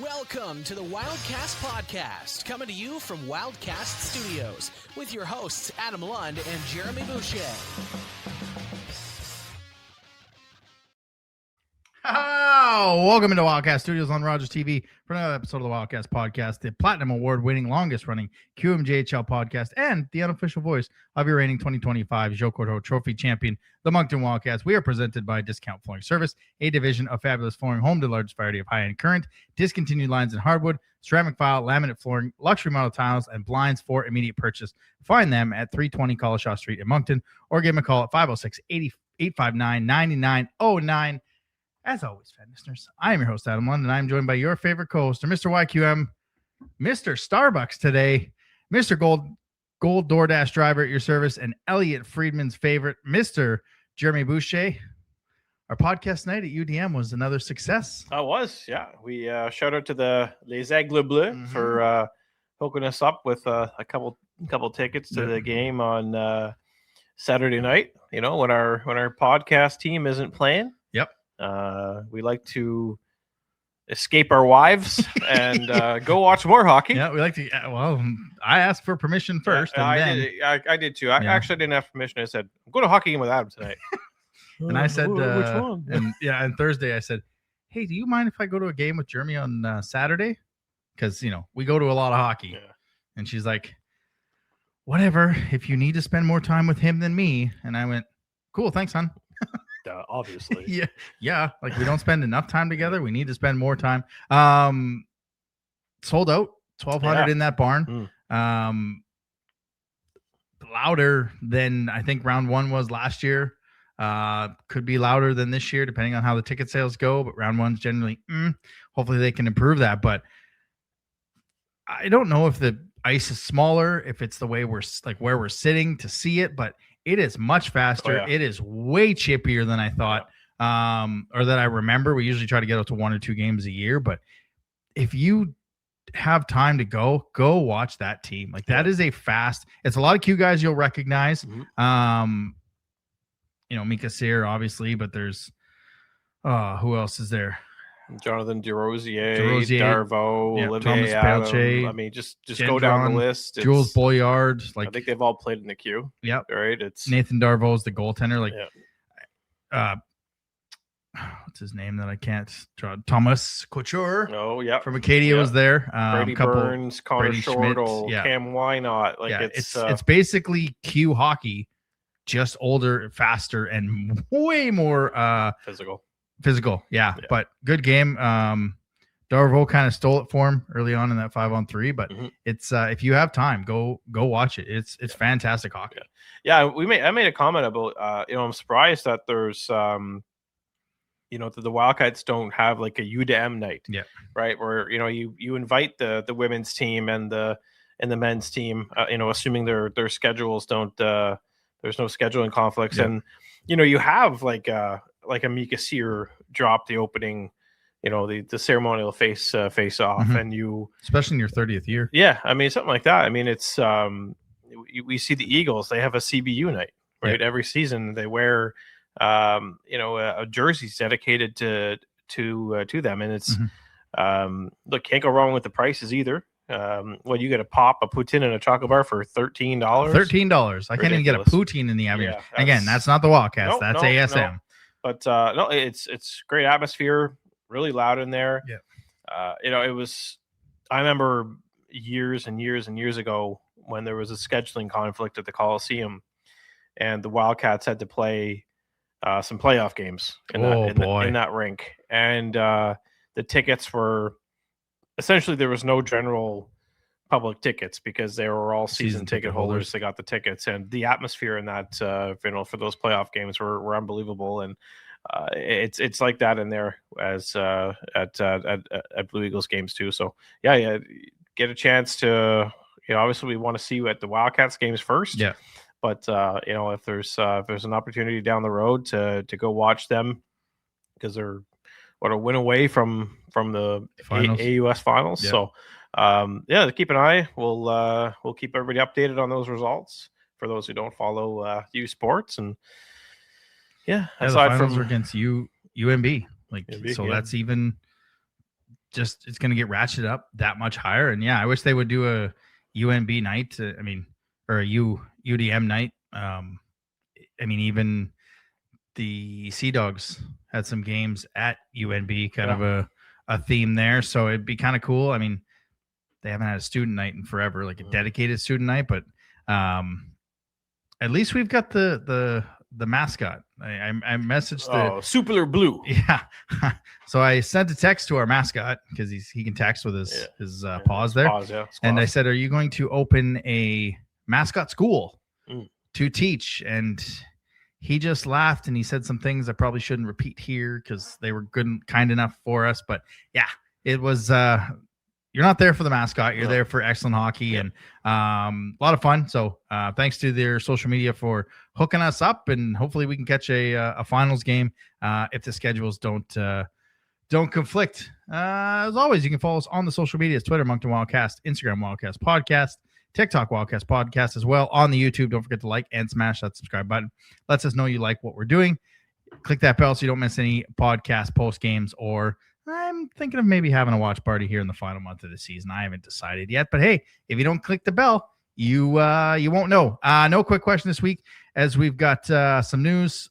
Welcome to the Wildcast podcast, coming to you from Wildcast Studios with your hosts Adam Lund and Jeremy Boucher. Oh, welcome into Wildcast Studios on Rogers TV for another episode of the Wildcast podcast, the Platinum Award-winning, longest-running QMJHL podcast, and the unofficial voice of your reigning 2025 Joe Cordero Trophy champion, the Moncton Wildcats. We are presented by Discount Flooring Service, a division of Fabulous Flooring, home to the largest variety of high-end current, discontinued lines in hardwood, ceramic file, laminate flooring, luxury model tiles, and blinds for immediate purchase. Find them at 320 Collishaw Street in Moncton, or give them a call at 506-859-9909. As always, fan listeners, I am your host, Adam Lund, and I'm joined by your favorite co-host, Mr. YQM, Mr. Starbucks today, Mr. Gold DoorDash driver at your service, and Elliot Friedman's favorite, Mr. Jeremy Boucher. Our podcast night at UDM was another success. It was, yeah. We shout out to the Les Aigles Bleus for hooking us up with a couple tickets to the game on Saturday night. You know, when our podcast team isn't playing. Yep. We like to escape our wives and go watch more hockey. Yeah, we like to. Well, I asked for permission first. Yeah, and I did too. I actually didn't have permission. I said, I'm going to hockey game with Adam tonight. And I said, which one? And Thursday I said, hey, do you mind if I go to a game with Jeremy on Saturday? Because, you know, we go to a lot of hockey. Yeah. And she's like, whatever, if you need to spend more time with him than me. And I went, cool, thanks, hon. Obviously. Yeah. Like, we don't spend enough time together. We need to spend more time. Sold out, 1,200 in that barn. Louder than I think round one was last year. Could be louder than this year, depending on how the ticket sales go. But round one's generally, hopefully they can improve that. But I don't know if the ice is smaller, if it's the way where we're sitting to see it, but it is much faster. It is way chippier than I thought, or that I remember. We usually try to get out to 1 or 2 games a year, but if you have time to go watch that team. Like, that is it's a lot of Q guys you'll recognize. You know, Mika Sear, obviously, but there's who else is there? Jonathan DeRosier, Darvo, Olivier Thomas Adam. I mean, just go down the list. Jules Boyard. Like, I think they've all played in the queue. Yep. Right. It's Nathan Darvo's the goaltender. Like, what's his name that I can't draw? Thomas Couture. Oh, yeah. From Acadia was there. Brady Burns, Connor Shortle, Cam Wynot. Like, it's basically Q hockey, just older, faster, and way more physical. Yeah. But good game. Darvo kind of stole it for him early on in that 5-on-3, but it's if you have time, go watch it. It's fantastic hockey. Yeah. I made a comment about I'm surprised that there's that the Wildcats don't have like a UDM night. Yeah. Right. Where you invite the women's team and the men's team, assuming their schedules don't there's no scheduling conflicts. And you have like a Mika Sear drop the opening, the ceremonial face off, and you, especially in your 30th year. Yeah, I mean, something like that. I mean, it's we see the Eagles; they have a CBU night, right? Every season they wear, a jerseys dedicated to them, and it's look, can't go wrong with the prices either. You get a poutine and a chocolate bar for $13. $13. I can't even get a poutine in the Avenue. Yeah, again, that's not the Wildcats. That's ASM. No. But no, it's great atmosphere, really loud in there. Yeah. It was. I remember years and years and years ago when there was a scheduling conflict at the Coliseum, and the Wildcats had to play some playoff games in that rink, and the tickets were essentially there was no general public tickets because they were all season ticket holders. They got the tickets, and the atmosphere in that for those playoff games were unbelievable. And it's like that in there as at Blue Eagles games too. So yeah, get a chance to obviously we want to see you at the Wildcats games first. Yeah, but if there's an opportunity down the road to go watch them because they're a win away from the AUS finals. Yeah. So keep an eye. We'll keep everybody updated on those results for those who don't follow U Sports. And aside from against UMB, that's even just it's going to get ratcheted up that much higher. And yeah, I wish they would do a UNB night. Or a UDM night. Even the Sea Dogs had some games at UNB, kind of a theme there. So it'd be kind of cool. I mean, they haven't had a student night in forever, like a dedicated student night, but at least we've got the mascot. I messaged the Super Blue. Yeah. So I sent a text to our mascot because he can text with his paws there. And I said, "Are you going to open a mascot school to teach?" And he just laughed and he said some things I probably shouldn't repeat here because they were good and kind enough for us. But yeah, it was you're not there for the mascot. You're there for excellent hockey and a lot of fun. So thanks to their social media for hooking us up, and hopefully we can catch a finals game if the schedules don't conflict. As always, you can follow us on the social medias: Twitter, Moncton Wildcast; Instagram, Wildcast Podcast; TikTok, Wildcast Podcast as well. On the YouTube, don't forget to like and smash that subscribe button. Lets us know you like what we're doing. Click that bell so you don't miss any podcast post games, or I'm thinking of maybe having a watch party here in the final month of the season. I haven't decided yet, but hey, if you don't click the bell, you won't know. No quick question this week, as we've got some news,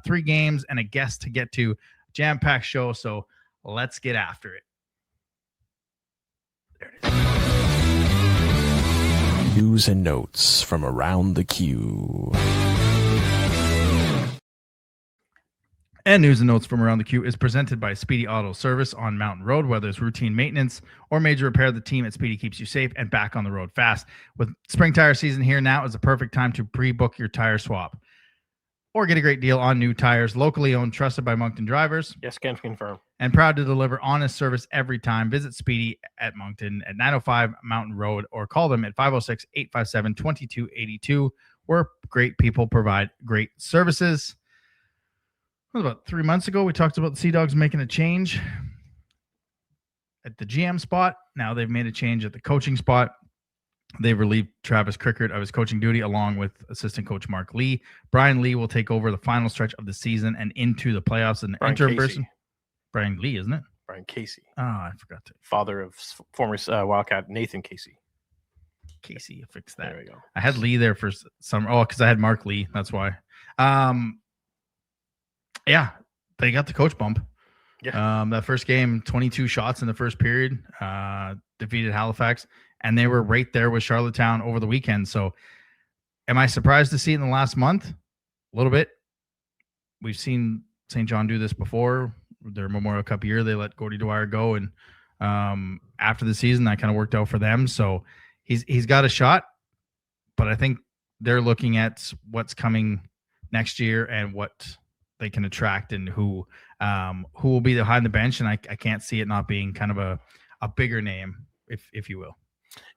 3 games, and a guest to get to. Jam-packed show, so let's get after it. There it is. News and notes from around the queue. And news and notes from around the queue is presented by Speedy Auto Service on Mountain Road. Whether it's routine maintenance or major repair, the team at Speedy keeps you safe and back on the road fast. With spring tire season here now is the perfect time to pre-book your tire swap or get a great deal on new tires. Locally owned, trusted by Moncton drivers. Yes, can confirm. And proud to deliver honest service every time. Visit Speedy at Moncton at 905 Mountain Road or call them at 506-857-2282, where great people provide great services. About 3 months ago, we talked about the Sea Dogs making a change at the GM spot. Now they've made a change at the coaching spot. They've relieved Travis Crickert of his coaching duty along with assistant coach Mark Lee. Brian Lee will take over the final stretch of the season and into the playoffs. An interim person. Brian Lee, isn't it? Brian Casey. Oh, I forgot to. Father of former Wildcat Nathan Casey. Casey, you fixed that. There we go. I had Lee there for some. Oh, because I had Mark Lee. That's why. Yeah, they got the coach bump. Yeah. That first game, 22 shots in the first period, defeated Halifax, and they were right there with Charlottetown over the weekend. So am I surprised to see it in the last month? A little bit. We've seen St. John do this before. Their Memorial Cup year, they let Gordy Dwyer go, and after the season, that kind of worked out for them. So he's got a shot, but I think they're looking at what's coming next year and what they can attract and who will be behind the bench. And I can't see it not being kind of a bigger name, if you will.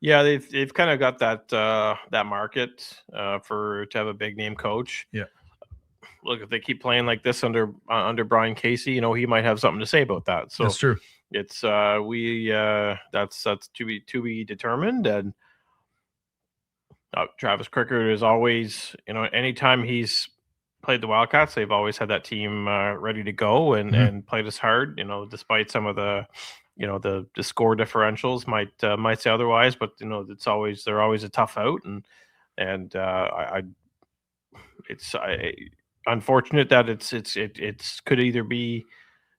Yeah, they've kind of got that market to have a big name coach. Yeah. Look, if they keep playing like this under Brian Casey, he might have something to say about that. So that's true. It's that's to be determined. And Travis Crickert is always, anytime he's played the Wildcats, they've always had that team ready to go and played us hard, despite some of the score differentials might say otherwise, but they're always a tough out, and it's unfortunate that it's could either be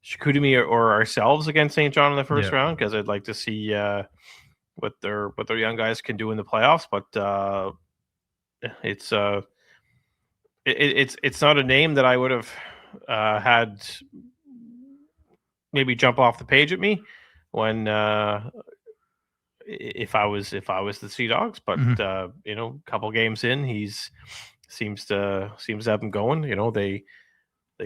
Chicoutimi or ourselves against St. John in the first round, because I'd like to see what their young guys can do in the playoffs, but it's not a name that I would have had maybe jump off the page at me when if I was the Sea Dogs, but a couple games in, he's seems to have them going. They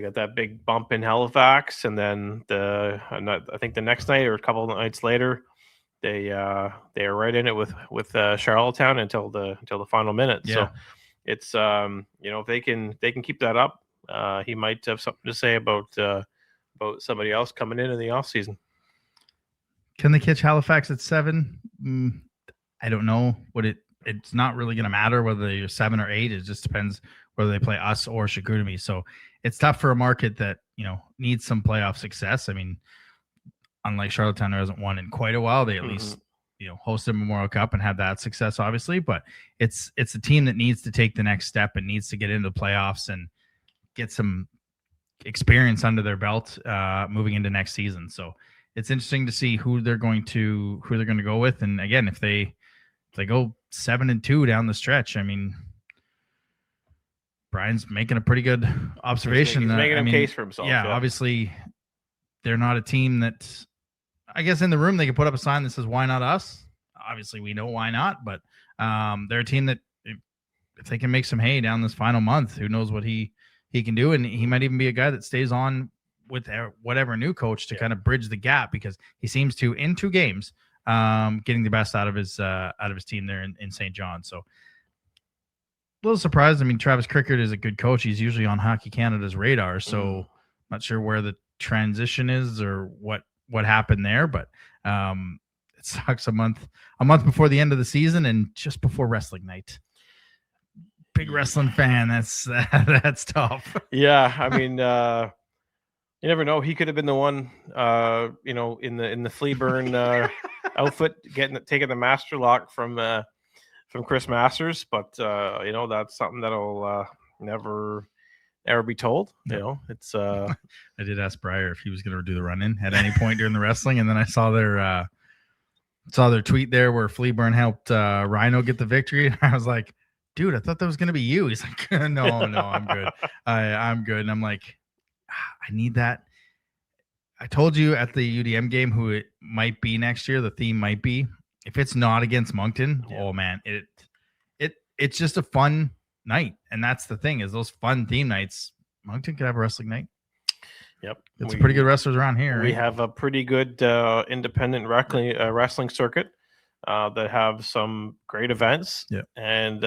got that big bump in Halifax, and then I think the next night or a couple of nights later, they are right in it with Charlottetown until the final minute. Yeah. So it's if they can keep that up, he might have something to say about somebody else coming in the off season. Can they catch Halifax at 7? I don't know. It's not really going to matter whether you're 7 or 8. It just depends whether they play us or Chicoutimi. So it's tough for a market that needs some playoff success. I mean, unlike Charlottetown, who hasn't won in quite a while, they at least hosted Memorial Cup and had that success, obviously. But it's a team that needs to take the next step and needs to get into the playoffs and get some experience under their belt moving into next season. So it's interesting to see who they're going to go with. And again, if they go 7-2 down the stretch, I mean, Brian's making a pretty good observation. He's making a case for himself. Yeah, obviously they're not a team that, I guess in the room they could put up a sign that says, "Why not us?" Obviously we know why not, but they're a team that if they can make some hay down this final month, who knows what he can do. And he might even be a guy that stays on with whatever new coach to kind of bridge the gap, because he seems to, in 2 games, getting the best out of his team there in St. John. So a little surprised. I mean, Travis Crickett is a good coach. He's usually on Hockey Canada's radar. So not sure where the transition is or what happened there, but it sucks a month before the end of the season and just before wrestling night. Big wrestling fan. That's tough. Yeah. I mean, you never know. He could have been the one, in the Fleaburn outfit, taking the master lock from Chris Masters. But that's something that'll never be told. It's. I did ask Breyer if he was going to do the run-in at any point during the wrestling, and then I saw their tweet there where Fleaburn helped Rhino get the victory, and I was like, dude, I thought that was going to be you. He's like, no, I'm good. I'm good. And I'm like, I need that. I told you at the UDM game who it might be next year. The theme might be, if it's not against Moncton, oh man, it's just a fun night. And that's the thing, is those fun theme nights. Moncton could have a wrestling night. Yep. It's pretty good wrestlers around here. We right? have a pretty good independent wrestling circuit that have some great events. Yeah. And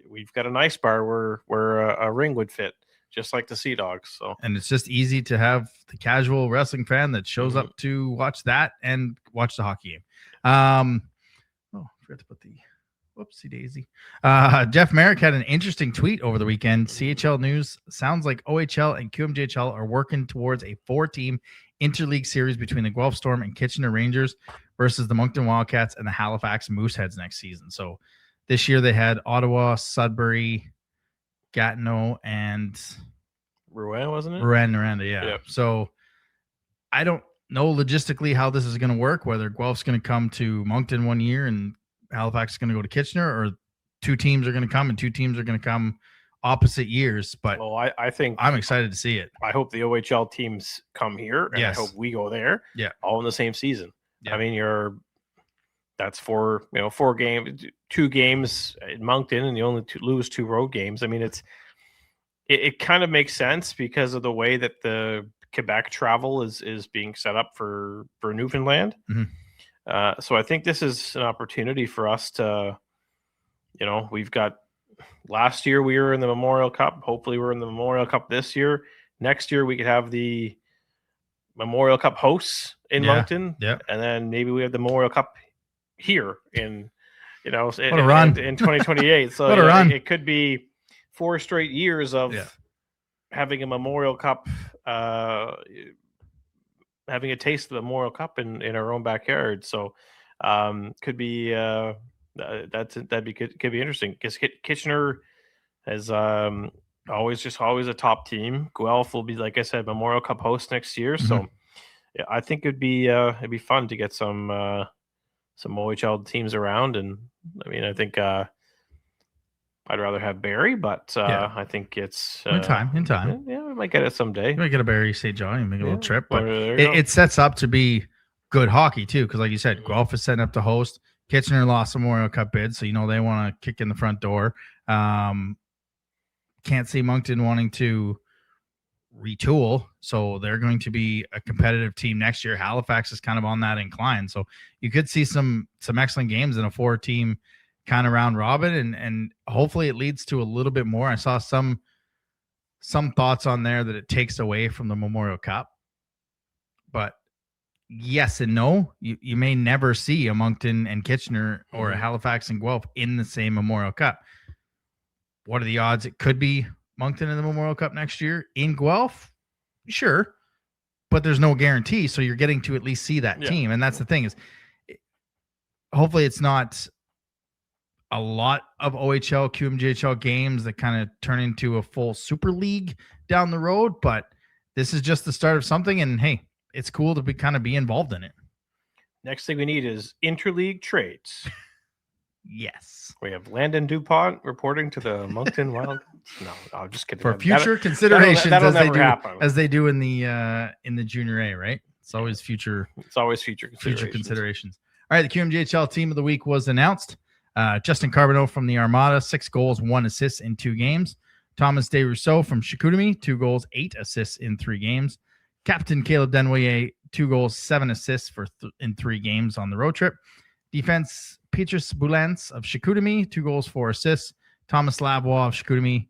we've got a nice bar where a ring would fit, just like the Sea Dogs. So, and it's just easy to have the casual wrestling fan that shows up to watch that and watch the hockey game. I forgot to put the whoopsie daisy. Jeff Merrick had an interesting tweet over the weekend. CHL News sounds like OHL and QMJHL are working towards a 4-team interleague series between the Guelph Storm and Kitchener Rangers versus the Moncton Wildcats and the Halifax Mooseheads next season. So this year they had Ottawa, Sudbury, Gatineau, and Rouyn'd, wasn't it? Rouyn'd, yeah. So I don't know logistically how this is going to work, whether Guelph's going to come to Moncton one year and Halifax is going to go to Kitchener, or 2 teams are going to come and 2 teams are going to come opposite years. But I think I'm excited to see it. I hope the OHL teams come here, and yes. I hope we go there. Yeah, all in the same season. Yeah. I mean, that's 4 games, 2 games in Moncton, and you only lose 2 road games. I mean, it kind of makes sense because of the way that the Quebec travel is being set up for Newfoundland. Mm-hmm. So I think this is an opportunity for us to, we've got, last year we were in the Memorial Cup. Hopefully we're in the Memorial Cup this year. Next year we could have the Memorial Cup hosts in Moncton. Yeah. And then maybe we have the Memorial Cup here in 2028. So what a run. It could be 4 straight years of having a Memorial Cup, having a taste of the Memorial Cup in our own backyard. So could be that'd be good. Could be interesting because Kitchener is always a top team. Guelph will be, like I said, Memorial Cup host next year. Mm-hmm. So I think it'd be fun to get some OHL teams around. And I mean, I think I'd rather have Barrie, but I think it's in time. Yeah, we might get it someday. You might get a Barrie St. John and make a little trip, but it it sets up to be good hockey too, because like you said, Guelph is setting up to host. Kitchener lost the Memorial Cup bid, so they want to kick in the front door. Can't see Moncton wanting to retool, so they're going to be a competitive team next year. Halifax is kind of on that incline, so you could see some excellent games in a 4-team kind of round robin, and hopefully it leads to a little bit more. I saw some thoughts on there that it takes away from the Memorial Cup, but yes and no. You may never see a Moncton and Kitchener or a Halifax and Guelph in the same Memorial Cup. What are the odds it could be Moncton in the Memorial Cup next year in Guelph? Sure, but there's no guarantee. So you're getting to at least see that team. And that's the thing is, hopefully it's not a lot of OHL, QMJHL games that kind of turn into a full super league down the road, but this is just the start of something. And hey, it's cool to be involved in it. Next thing we need is interleague trades. Yes. We have Landon DuPont reporting to the Moncton Wild. No, I'm just kidding. For future considerations, that'll as they do in the junior A, right? It's always future. It's always future considerations. All right, the QMJHL team of the week was announced. Justin Carbonneau from the Armada, 6 goals, 1 assist in 2 games. Thomas DeRousseau from Chicoutimi, 2 goals, 8 assists in 3 games. Captain Caleb Denvoyer, 2 goals, 7 assists in 3 games on the road trip. Defense, Petrus Boulans of Chicoutimi, 2 goals, 4 assists. Thomas Lavoie of Chicoutimi,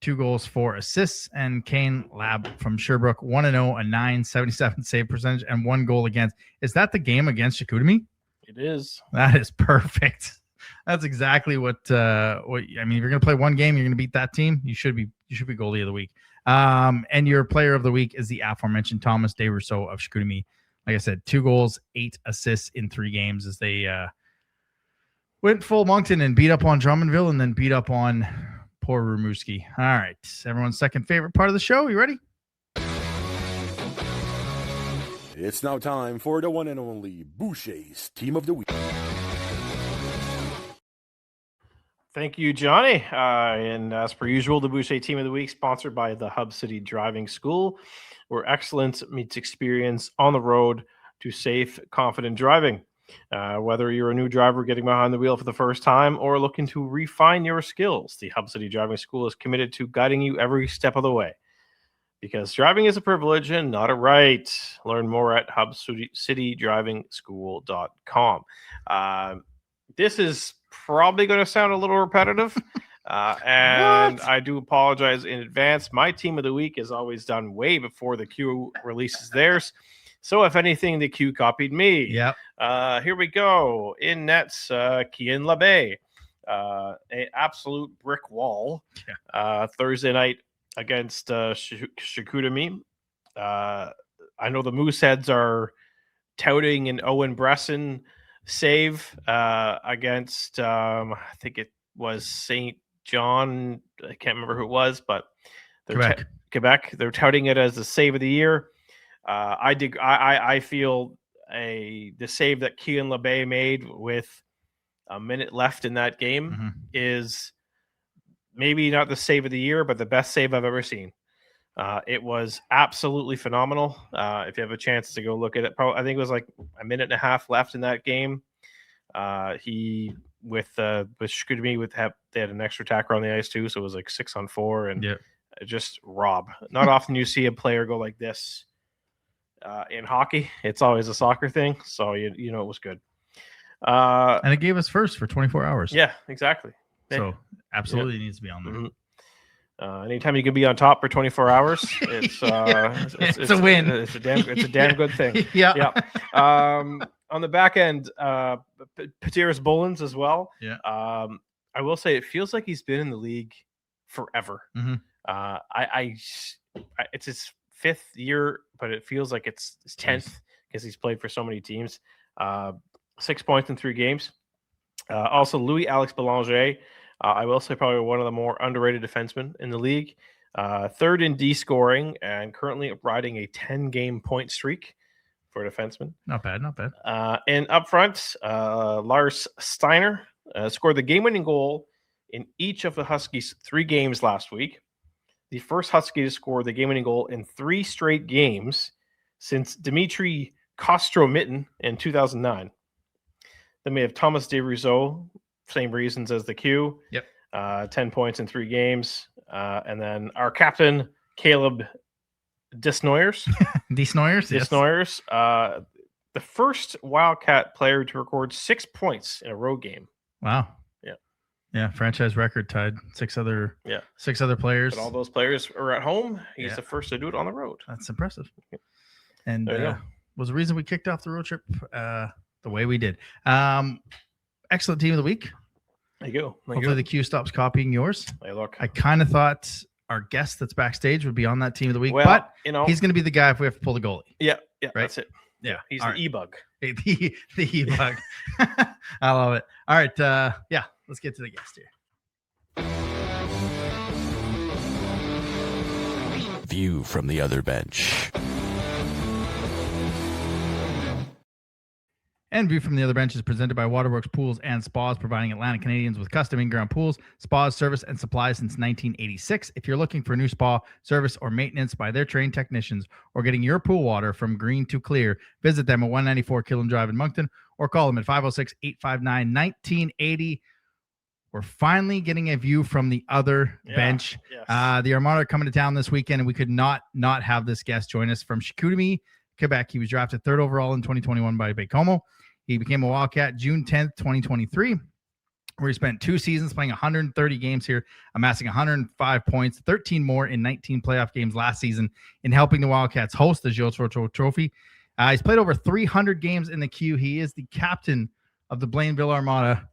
2 goals, 4 assists. And Kane Lab from Sherbrooke, 1-0, a .977 save percentage, and 1 goal against. Is that the game against Chicoutimi? It is. That is perfect. That's exactly what I mean. If you're going to play one game, you're going to beat that team. You should be goalie of the week. And your player of the week is the aforementioned Thomas DeRousseau of Chicoutimi. Like I said, 2 goals, 8 assists in 3 games as they went full Moncton and beat up on Drummondville and then beat up on poor Rimouski. All right, everyone's second favorite part of the show. You ready? It's now time for the one and only Boucher's Team of the Week. Thank you, Johnny. And as per usual, the Boucher Team of the Week, sponsored by the Hub City Driving School, where excellence meets experience on the road to safe, confident driving. Whether you're a new driver getting behind the wheel for the first time or looking to refine your skills, the Hub City Driving School is committed to guiding you every step of the way. Because driving is a privilege and not a right. Learn more at hubcitydrivingschool.com. This is probably going to sound a little repetitive, and I do apologize in advance. My team of the week is always done way before the Q releases theirs. So if anything, the Q copied me. Yep. Here we go. In nets, Kian Labe, an absolute brick wall. Thursday night against Chicoutimi. I know the Mooseheads are touting an Owen Bresson save against I think it was St. John. I can't remember who it was, but Quebec. They're touting it as the save of the year. I feel the save that Kian Labe made with a minute left in that game is maybe not the save of the year, but the best save I've ever seen. It was absolutely phenomenal. If you have a chance to go look at it, I think it was like a minute and a half left in that game. He with Chicoutimi they had an extra attacker on the ice too, so it was like 6-on-4, and just rob. Not often you see a player go like this in hockey. It's always a soccer thing, so you know it was good. And it gave us first for 24 hours. Yeah, exactly. So absolutely needs to be on there. Anytime you can be on top for 24 hours, it's a win. It's a damn good thing. Yeah. On the back end, Patiris Bolins as well. Yeah. I will say it feels like he's been in the league forever. It's his 5th year, but it feels like it's his 10th because he's played for so many teams. 6 points in 3 games. Also, Louis Alex Belanger. I will say probably one of the more underrated defensemen in the league. 3rd in D scoring and currently riding a 10-game point streak for a defenseman. Not bad. And up front, Lars Steiner scored the game-winning goal in each of the Huskies' 3 games last week. The first Husky to score the game-winning goal in 3 straight games since Dmitry Kostromitten in 2009. Then we have Thomas DeRousseau, same reasons as the Q. 10 points in 3 games. And then our captain, Caleb Desnoyers. Desnoyers. The first Wildcat player to record 6 points in a road game. Wow. Yeah, franchise record tied. 6 other players. But all those players are at home. He's the first to do it on the road. That's impressive. And was the reason we kicked off the road trip the way we did. Excellent team of the week. There you go. Hopefully the Q stops copying yours. Hey, look. I kind of thought our guest that's backstage would be on that team of the week. Well, but you know, he's going to be the guy if we have to pull the goalie. yeah, right? That's it. Yeah, He's all the right. e-bug. The e-bug. I love it. All right, yeah, let's get to the guest here. View from the other bench. And View from the Other Bench is presented by Waterworks Pools and Spas, providing Atlantic Canadians with custom in-ground pools, spas, service, and supplies since 1986. If you're looking for a new spa, service, or maintenance by their trained technicians, or getting your pool water from green to clear, visit them at 194 Killam Drive in Moncton, or call them at 506-859-1980. We're finally getting a view from the other bench. Yes. The Armada are coming to town this weekend, and we could not have this guest join us from Chicoutimi, Quebec. He was drafted 3rd overall in 2021 by Baie-Comeau. He became a Wildcat June 10th, 2023, where he spent 2 seasons playing 130 games here, amassing 105 points, 13 more in 19 playoff games last season, in helping the Wildcats host the Gilles Trotteau Trophy. He's played over 300 games in the Q. He is the captain of the Blainville Armada,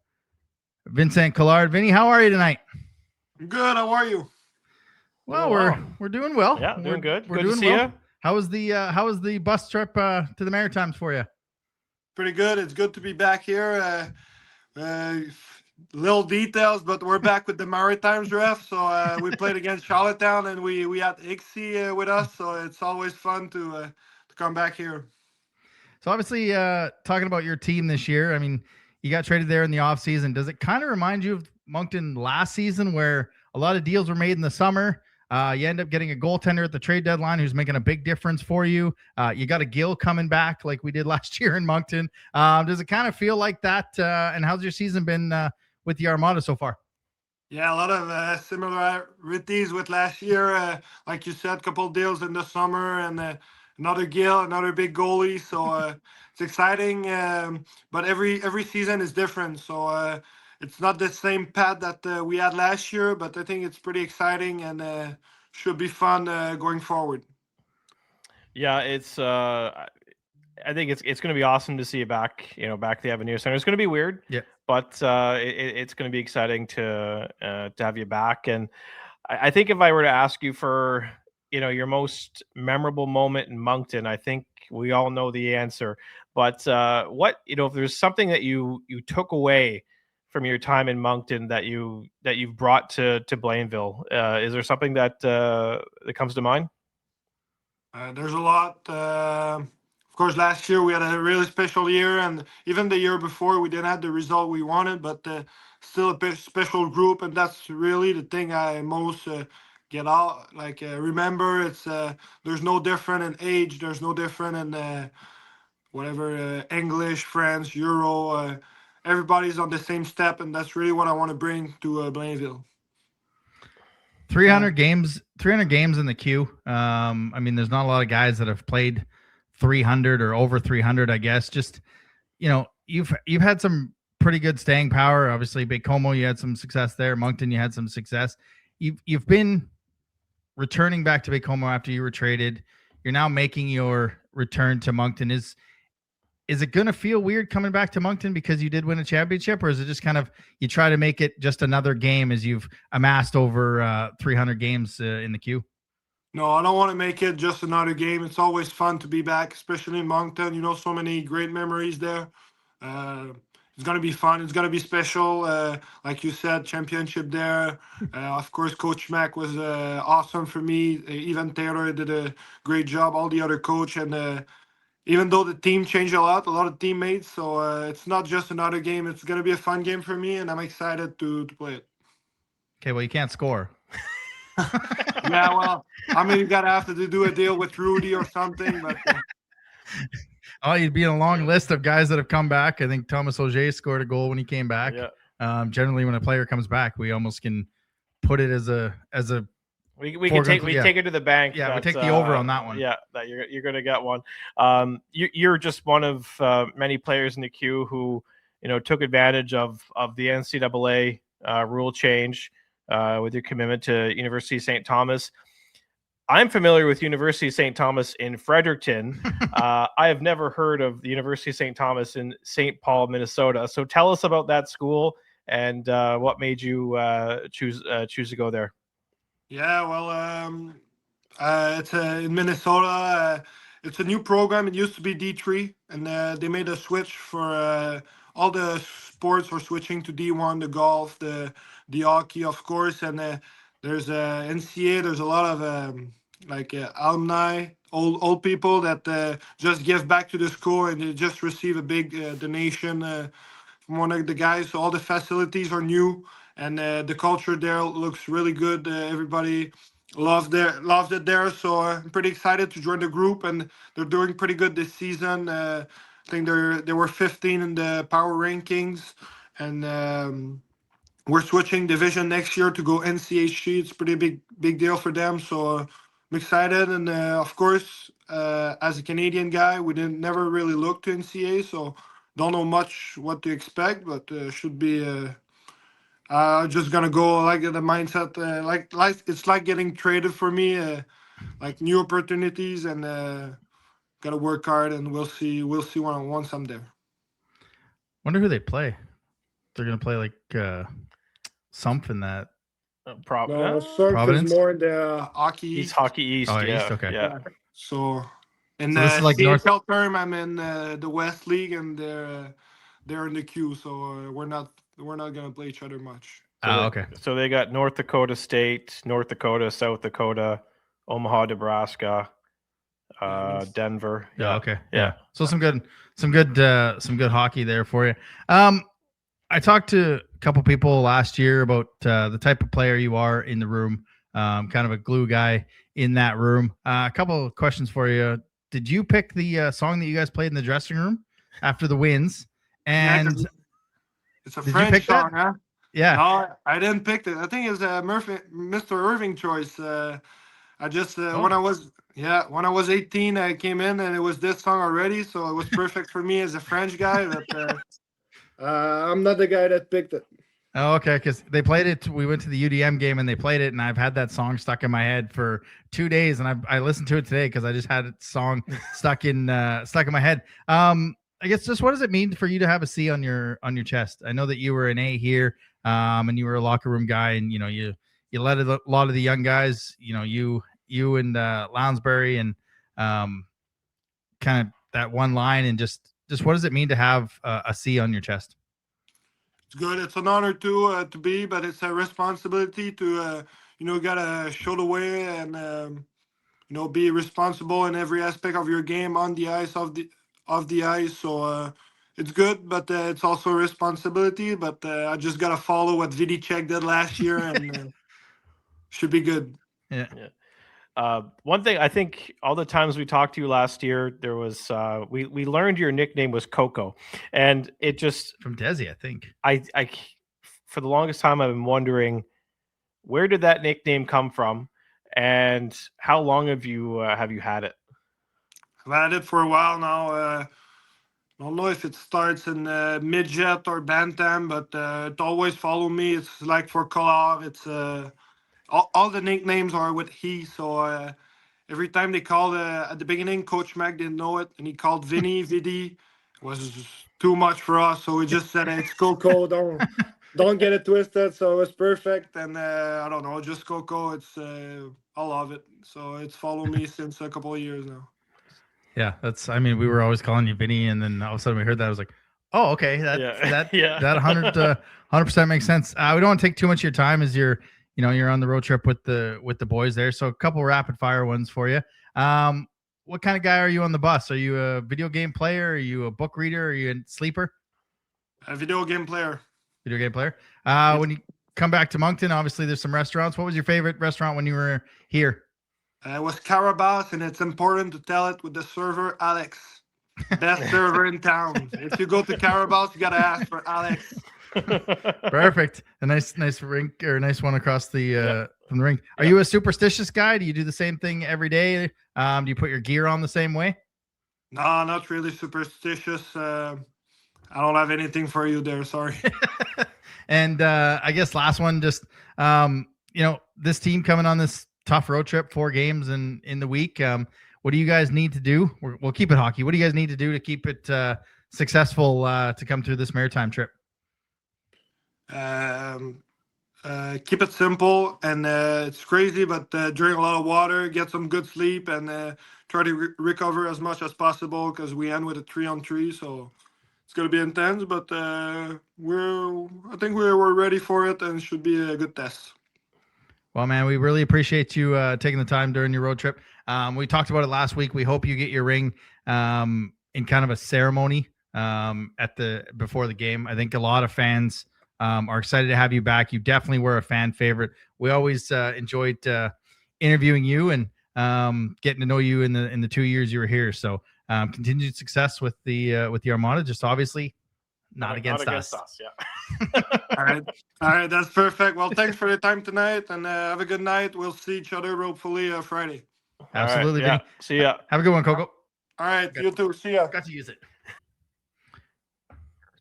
Vincent Collard. Vinny, how are you tonight? Good. How are you? Well, we're doing well. Yeah, doing good. We're good doing to see well. you. How was the bus trip to the Maritimes for you? Pretty good. It's good to be back here. Little details, but we're back with the Maritimes ref. So we played against Charlottetown, and we had Ixie with us. So it's always fun to come back here. So obviously, talking about your team this year, I mean, you got traded there in the offseason. Does it kind of remind you of Moncton last season, where a lot of deals were made in the summer? You end up getting a goaltender at the trade deadline who's making a big difference for you. You got a Gill coming back like we did last year in Moncton. Does it kind of feel like that? And how's your season been with the Armada so far? Yeah, a lot of similarities with last year. Like you said, a couple of deals in the summer, and another Gill, another big goalie. So it's exciting. But every season is different. So it's not the same pad that we had last year, but I think it's pretty exciting and should be fun going forward. Yeah, it's. I think it's going to be awesome to see you back. Back at the Avenir Center. It's going to be weird. Yeah. But it's going to be exciting to have you back. And I think if I were to ask you for your most memorable moment in Moncton, I think we all know the answer. But what if there's something that you took away from your time in Moncton that you've brought to Blainville, is there something that comes to mind? There's a lot. Of course, last year we had a really special year, and even the year before we didn't have the result we wanted, but still a special group, and that's really the thing I most get out. Remember, it's there's no different in age, there's no different in whatever English, French, Euro. Everybody's on the same step, and that's really what I want to bring to Blainville. 300 games in the queue. I mean, there's not a lot of guys that have played 300 or over 300, I guess. Just, you've had some pretty good staying power. Obviously, Baie-Comeau, you had some success there. Moncton, you had some success. You've been returning back to Baie-Comeau after you were traded. You're now making your return to Moncton. Is it going to feel weird coming back to Moncton because you did win a championship, or is it just kind of you try to make it just another game as you've amassed over 300 games in the queue? No, I don't want to make it just another game. It's always fun to be back, especially in Moncton. So many great memories there. It's going to be fun. It's going to be special. Like you said, championship there. Of course, Coach Mack was awesome for me. Even Taylor did a great job, all the other coach. And even though the team changed a lot of teammates, so it's not just another game. It's going to be a fun game for me, and I'm excited to play it. Okay, well, you can't score. Yeah, well, I mean, you got to have to do a deal with Rudy or something. But oh, you'd be in a long list of guys that have come back. I think Thomas Auger scored a goal when he came back. Yeah. Generally, when a player comes back, we almost can put it as a We can take it to the bank. Yeah, we take the over on that one. Yeah, that you're going to get one. You're just one of many players in the queue who took advantage of the NCAA rule change with your commitment to University of St. Thomas. I'm familiar with University of St. Thomas in Fredericton. I have never heard of the University of St. Thomas in St. Paul, Minnesota. So tell us about that school and what made you choose to go there. Yeah, well, it's in Minnesota. It's a new program. It used to be D3, and they made a switch for all the sports are switching to D1, the golf, the hockey, of course, and there's NCA. There's a lot of alumni, old people that just give back to the school, and they just receive a big donation from one of the guys. So all the facilities are new, and the culture there looks really good. Everybody loves it there. So I'm pretty excited to join the group, and they're doing pretty good this season. I think they were 15 in the power rankings, and we're switching division next year to go NCHC. It's pretty big deal for them. So I'm excited, and of course, as a Canadian guy, we didn't never really look to NCA, so don't know much what to expect, but should be. Just gonna go like the mindset, like it's like getting traded for me, like new opportunities, and gotta work hard, and we'll see once I'm there. Wonder who they play. They're gonna play like something that Surf is more in the hockey. He's Hockey East. Oh, yeah. East, okay. Yeah. So in this the is like CHL term, I'm in the West League, and they're in the Q. So we're not gonna play each other much. Okay. So they got North Dakota State, North Dakota, South Dakota, Omaha, Nebraska, Denver. Yeah. Okay. Yeah. So some good hockey there for you. I talked to a couple people last year about the type of player you are in the room, kind of a glue guy in that room. A couple of questions for you. Did you pick the song that you guys played in the dressing room after the wins? And it's a French song, huh? Yeah. No, I didn't pick it. I think it's Mr. Irving choice. I just when I was 18, I came in and it was this song already, so it was perfect for me as a French guy. But I'm not the guy that picked it. Oh, okay, because they played it. We went to the UDM game and they played it, and I've had that song stuck in my head for 2 days, and I listened to it today because I just had it song stuck in my head. I guess just what does it mean for you to have a C on your chest? I know that you were an A here, and you were a locker room guy, and you led a lot of the young guys. You and Lounsbury, and kind of that one line, and just what does it mean to have a C on your chest? It's good. It's an honor to be, but it's a responsibility to gotta show the way and be responsible in every aspect of your game, on the ice, off the ice. So it's good, but it's also a responsibility. But I just gotta follow what Vidicek did last year, and should be good. Yeah. One thing, I think all the times we talked to you last year, there was we learned your nickname was Coco, and it just from Desi, I think. I for the longest time I've been wondering, where did that nickname come from, and how long have you had it? I've had it for a while now. I don't know if it starts in midget or bantam, but it always followed me. It's like for Collard, it's all the nicknames are with he. So every time they called at the beginning, Coach Mac didn't know it, and he called Vinny, Vidi. It was too much for us, so we just said it's Coco. Don't get it twisted. So it was perfect, and I don't know, just Coco. It's I love it. So it's followed me since a couple of years now. Yeah, we were always calling you Vinny, and then all of a sudden we heard that. I was like, oh, okay, that 100% makes sense. We don't want to take too much of your time as you're on the road trip with the boys there. So a couple rapid fire ones for you. What kind of guy are you on the bus? Are you a video game player? Are you a book reader? Are you a sleeper? A video game player. Video game player. When you come back to Moncton, obviously there's some restaurants. What was your favorite restaurant when you were here? It was Carabas, and it's important to tell it with the server, Alex. Best server in town. If you go to Carabas, you got to ask for Alex. Perfect. A nice rink, or a nice one across the from the rink. Are you a superstitious guy? Do you do the same thing every day? Do you put your gear on the same way? No, not really superstitious. I don't have anything for you there. Sorry. And I guess last one, just this team coming on this tough road trip, 4 games in the week. What do you guys need to do? We'll keep it hockey. What do you guys need to do to keep it successful to come through this Maritime trip? Keep it simple, and it's crazy, but drink a lot of water, get some good sleep, and try to recover as much as possible because we end with a 3-on-3, so it's going to be intense, but I think we're ready for it, and it should be a good test. Well, man, we really appreciate you taking the time during your road trip. We talked about it last week. We hope you get your ring in kind of a ceremony before the game. I think a lot of fans are excited to have you back. You definitely were a fan favorite. We always enjoyed interviewing you and getting to know you in the 2 years you were here. So continued success with the Armada. Just obviously not against us. Yeah. All right, that's perfect. Well, thanks for your time tonight, and have a good night. We'll see each other hopefully Friday. Absolutely. Right, yeah. Vinny. See ya. Have a good one, Coco. All right, you too. See ya. Got to use it.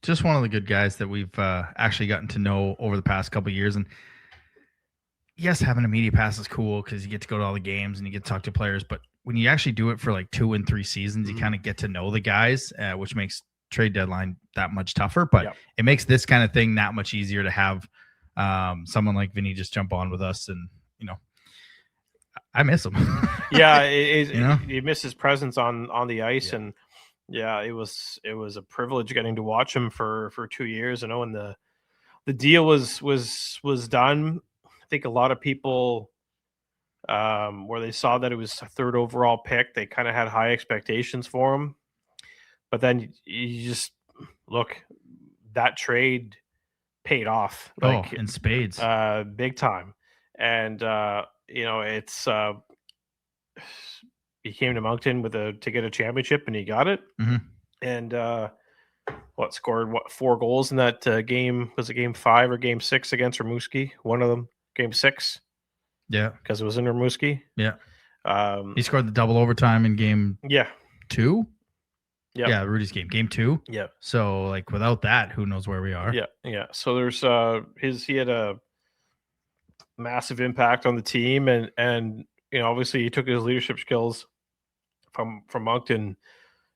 Just one of the good guys that we've actually gotten to know over the past couple of years. And yes, having a media pass is cool because you get to go to all the games and you get to talk to players. But when you actually do it for like 2 and 3 seasons, you kind of get to know the guys, which makes trade deadline that much tougher. But it makes this kind of thing that much easier to have someone like Vinny just jump on with us. And, I miss him. Yeah, you miss his presence on the ice. Yeah. And yeah, it was a privilege getting to watch him for 2 years. I know when the deal was done, I think a lot of people where they saw that it was a 3rd overall pick, they kind of had high expectations for him. But then you just look, that trade paid off in spades, big time. And it's he came to Moncton to get a championship, and he got it. Mm-hmm. And scored 4 goals in that game? Was it game 5 or game 6 against Rimouski? One of them, game 6. Yeah, because it was in Rimouski. Yeah, he scored the double overtime in game 2. Yeah, Rudy's game 2. Yeah. So without that, who knows where we are? Yeah. So there's he had a massive impact on the team, and obviously he took his leadership skills from Moncton,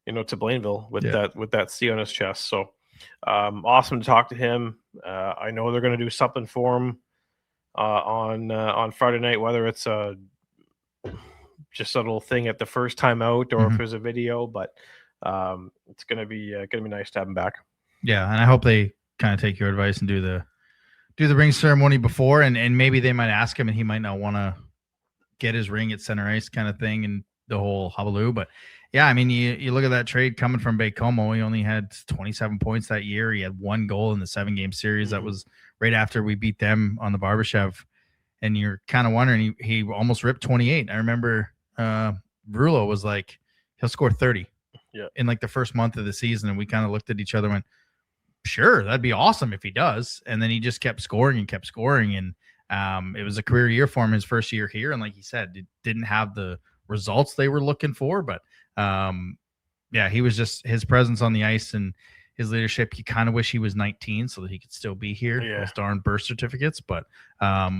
to Blainville with that C on his chest. So awesome to talk to him. I know they're going to do something for him on Friday night, whether it's just a little thing at the first time out or if there's a video, but it's gonna be nice to have him back. Yeah, and I hope they kind of take your advice and do the ring ceremony before, and maybe they might ask him, and he might not want to get his ring at center ice kind of thing, and the whole hullabaloo. But yeah, I mean, you look at that trade coming from Baie-Comeau. He only had 27 points that year. He had 1 goal in the 7-game series. That was right after we beat them on the Barbashev, and you're kind of wondering, he almost ripped 28. I remember Brulo was like, he'll score 30. In the first month of the season, and we kind of looked at each other and went, sure, that'd be awesome if he does. And then he just kept scoring, and it was a career year for him, his first year here. And like he said, it didn't have the results they were looking for, but he was just, his presence on the ice and his leadership, you kind of wish he was 19 so that he could still be here. Those darn birth certificates, but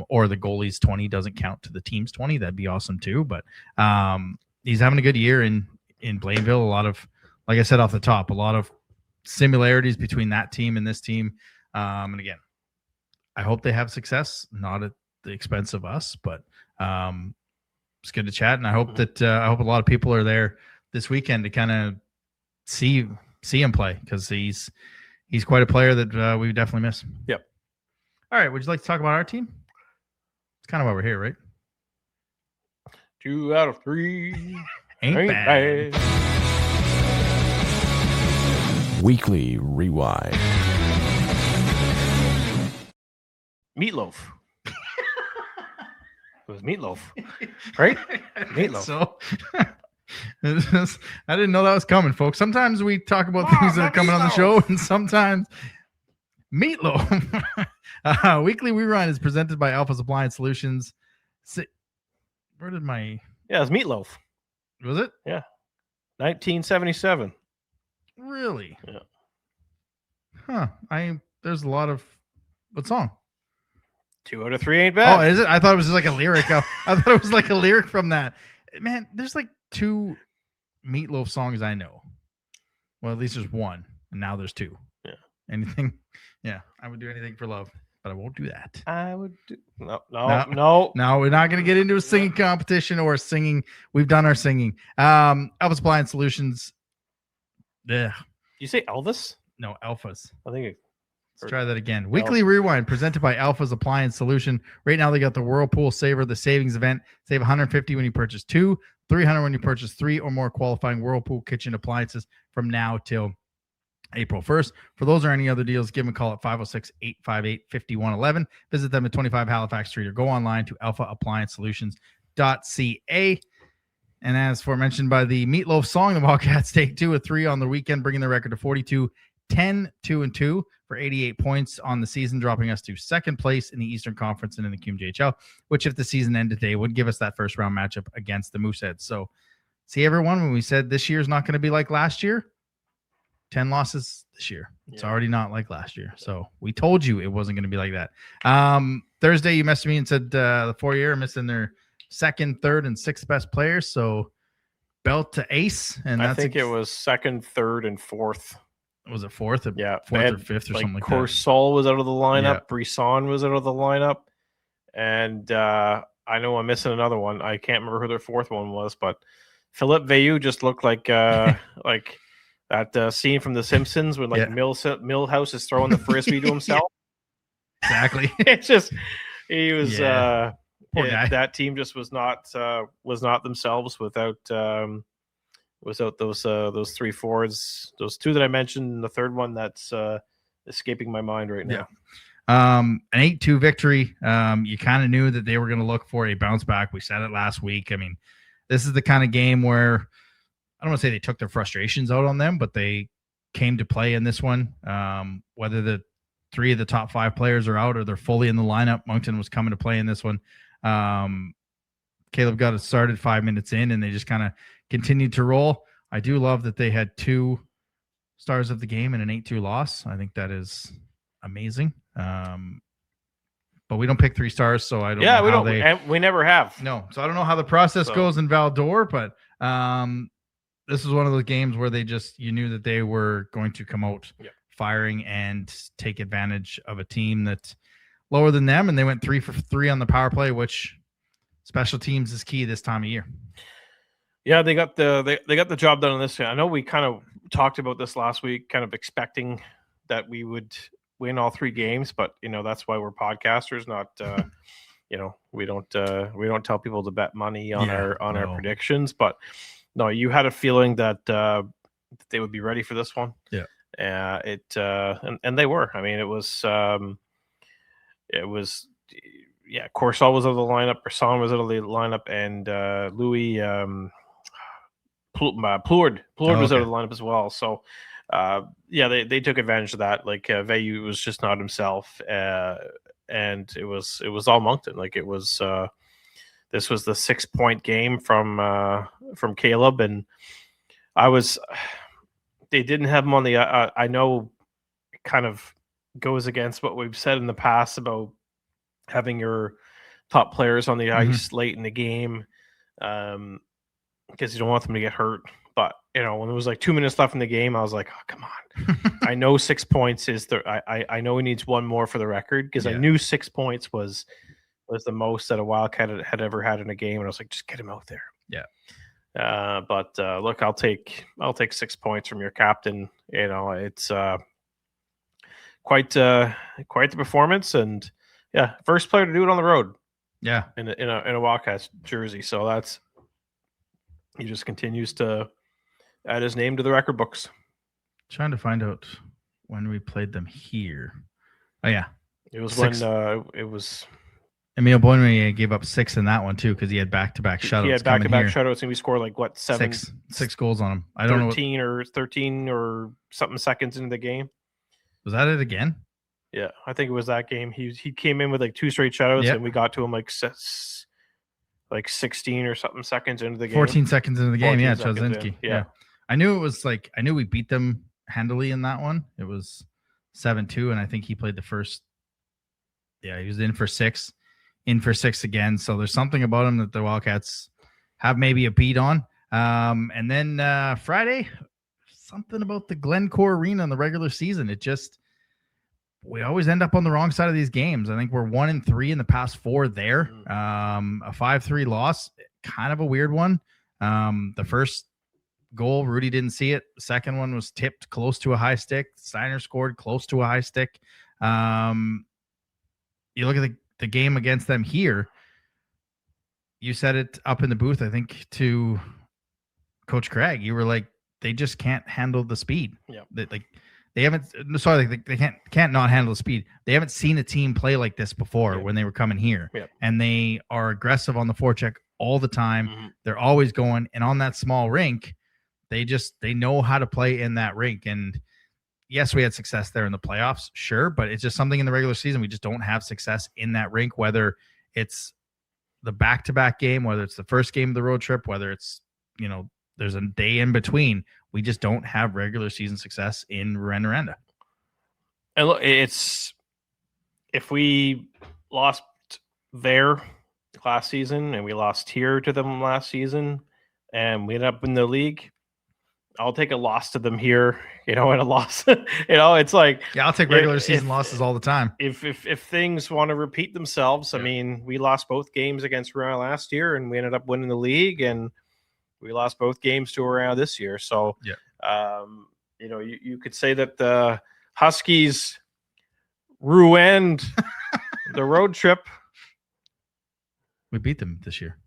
or the goalie's 20 doesn't count to the team's 20. That'd be awesome too. But he's having a good year in Blainville. A lot of, like I said off the top, a lot of similarities between that team and this team. And again, I hope they have success, not at the expense of us, but it's good to chat. And I hope that a lot of people are there this weekend to kind of see him play, because he's quite a player that we definitely miss. Yep. All right. Would you like to talk about our team? It's kind of over here, right? 2 out of 3. Ain't bad. Weekly Rewind. Meatloaf. It was Meatloaf, right? Meatloaf. So I didn't know that was coming, folks. Sometimes we talk about things that are coming on the show, and sometimes Meatloaf. Weekly Rewind is presented by Alphas Appliance Solutions. Where did my... Yeah, it was Meatloaf. Was it? Yeah. 1977. Really? Yeah. Huh. There's a lot of... What song? 2 out of 3 ain't bad. Oh, is it? I thought it was just like a lyric. I thought it was like a lyric from that. Man, there's 2 Meatloaf songs I know. Well, at least there's 1, and now there's 2. Yeah. Anything? Yeah, I would do anything for love. but I won't do that. I would do no. No, we're not going to get into a singing competition or singing. We've done our singing. Alphas Appliance Solutions. Yeah. You say Elvis? No, Alphas. I think Let's try that again. Weekly Rewind presented by Alphas Appliance Solution. Right now they got the Whirlpool Saver, the savings event. Save $150 when you purchase 2, $300 when you purchase 3 or more qualifying Whirlpool kitchen appliances from now till April 1st. For those or any other deals, give them a call at 506-858-5111. Visit them at 25 Halifax Street or go online to alphaappliancesolutions.ca. And as forementioned by the Meatloaf song, the Wildcats take 2 of 3 on the weekend, bringing the record to 42, 10, 2-2 for 88 points on the season, dropping us to second place in the Eastern Conference and in the QMJHL, which if the season ended today would give us that first round matchup against the Mooseheads. So see everyone, when we said this year's not going to be like last year, 10 losses this year. It's already not like last year. So we told you it wasn't going to be like that. Thursday, you messaged me and said the Foreurs are missing their second, third, and sixth best players. So belt to ace. And I think it was second, third, and fourth. Was it fourth? Yeah. Fourth or fifth or something like that. Corsol was out of the lineup. Brisson was out of the lineup. And I know I'm missing another one. I can't remember who their fourth one was, but Philippe Veilleux just looked like like that scene from The Simpsons when Milhouse is throwing the frisbee to himself. Exactly. It's just he was Poor guy. that team just was not themselves without those 3 forwards, those 2 that I mentioned, and the third one that's escaping my mind right now. An 8-2 victory. You kind of knew that they were going to look for a bounce back. We said it last week. I mean, this is the kind of game where I don't want to say they took their frustrations out on them, but they came to play in this one. Whether the 3 of the top 5 players are out or they're fully in the lineup, Moncton was coming to play in this one. Caleb got it started 5 minutes in, and they just kind of continued to roll. I do love that they had 2 stars of the game and an 8-2 loss. I think that is amazing. But we don't pick 3 stars, so I don't know we how don't. And we never have. No, so I don't know how the process goes in Val-d'Or, but this is one of those games where you knew that they were going to come out firing and take advantage of a team that's lower than them, and they went 3 for 3 on the power play, which special teams is key this time of year. Yeah, they got the job done on this. I know we kind of talked about this last week, kind of expecting that we would win all 3 games, but that's why we're podcasters, not we don't tell people to bet money on our predictions, but no, you had a feeling that they would be ready for this one. Yeah. And they were. I mean, it was Corsol was out of the lineup, Brisson was out of the lineup, and Louis Plourde was out of the lineup as well. So they took advantage of that. Like Veilleux was just not himself, and it was all Moncton. Like it was this was the 6-point game from Caleb, and they didn't have him on the I know it kind of goes against what we've said in the past about having your top players on the ice late in the game, because you don't want them to get hurt. But when there was like 2 minutes left in the game, I was like, oh, come on. I know 6 points is I know he needs 1 more for the record, because I knew 6 points was the most that a Wildcat had ever had in a game, and I was like, just get him out there. Yeah. But look, I'll take 6 points from your captain. It's quite the performance, and first player to do it on the road. Yeah, in a Wildcats jersey. So he just continues to add his name to the record books. Trying to find out when we played them here. Oh yeah, it was 6. When it was. Emile Boigny gave up 6 in that one too, because he had back-to-back shutouts. He had back-to-back shutouts, and we scored like what 7, 6 goals on him. I don't know. 13 or something seconds into the game. Was that it again? Yeah, I think it was that game. He came in with like 2 straight shutouts, and we got to him like 16 or something seconds into the game. 14 seconds into the game. Yeah, Chazinski. Yeah. I knew we beat them handily in that one. It was 7-2, and I think he played the first. Yeah, he was in for 6. In for 6 again. So there's something about him that the Wildcats have maybe a beat on. And then Friday, something about the Glencore Arena in the regular season. It just we always end up on the wrong side of these games. I think we're 1-3 in the past 4 there. A 5-3 loss, kind of a weird one. The first goal, Rudy didn't see it. The second one was tipped close to a high stick. Steiner scored close to a high stick. You look at the game against them here. You said it up in the booth, I think, to Coach Craig. You were like, they just can't handle the speed. Yeah. They haven't. Sorry, they can't not handle the speed. They haven't seen a team play like this before when they were coming here, and they are aggressive on the forecheck all the time. Mm-hmm. They're always going, and on that small rink, they know how to play in that rink. And yes, we had success there in the playoffs, sure, but it's just something in the regular season we just don't have success in that rink. Whether it's the back-to-back game, whether it's the first game of the road trip, whether it's there's a day in between. We just don't have regular season success in Rouyn'd. And look, it's if we lost there last season and we lost here to them last season and we end up in the league, I'll take a loss to them here, and a loss. It's like I'll take regular season losses all the time. If things want to repeat themselves, I mean, we lost both games against Rouyn'd last year and we ended up winning the league, and we lost both games to Rouyn'd this year. So, you could say that the Huskies Rouyn'd the road trip. We beat them this year.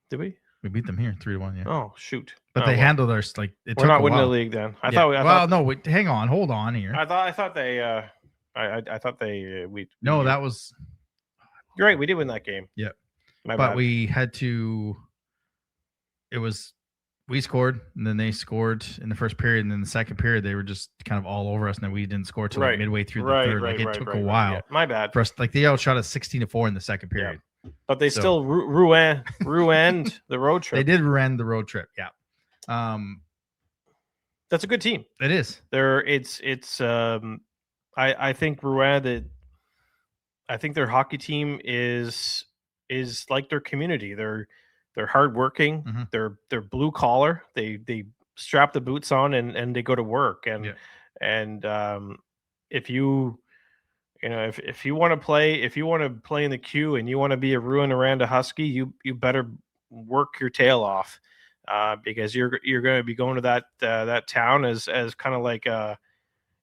Did we? We beat them here 3-1. Yeah. Oh, shoot. But they handled our We're not winning the league then. I thought. Hang on, hold on here. I thought they. I thought they. That was. You're right. We did win that game. Yeah. My bad. We had to. We scored, and then they scored in the first period, and then the second period they were just kind of all over us, and then we didn't score till midway through the third. It took a while. Yeah. My bad. For us, they outshot us 16-4 in the second period. Yeah. But they still Rouyn'd the road trip. They did Rouyn'd the road trip. Yeah. That's a good team. It is. I think Rouyn'd. I think their hockey team is like their community. They're hardworking. Mm-hmm. They're blue collar. They strap the boots on and they go to work. And if you want to play in the Q and you want to be a Rouyn'd Husky, you better work your tail off, because you're going to be going to that town as kind of like an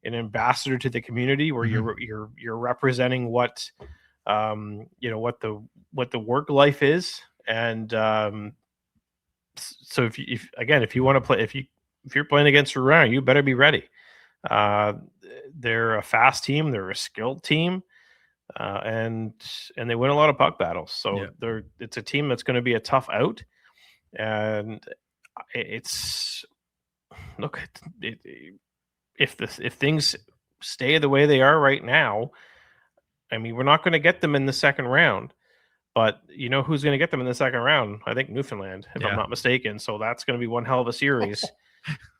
ambassador to the community, where you're representing what the work life is. And so if you want to play, if you're playing against Rouyn'd, you better be ready. They're a fast team, they're a skilled team, and they win a lot of puck battles. So it's a team that's going to be a tough out. And if things stay the way they are right now, I mean, we're not going to get them in the second round. But you know who's going to get them in the second round? I think Newfoundland, if I'm not mistaken. So that's going to be one hell of a series.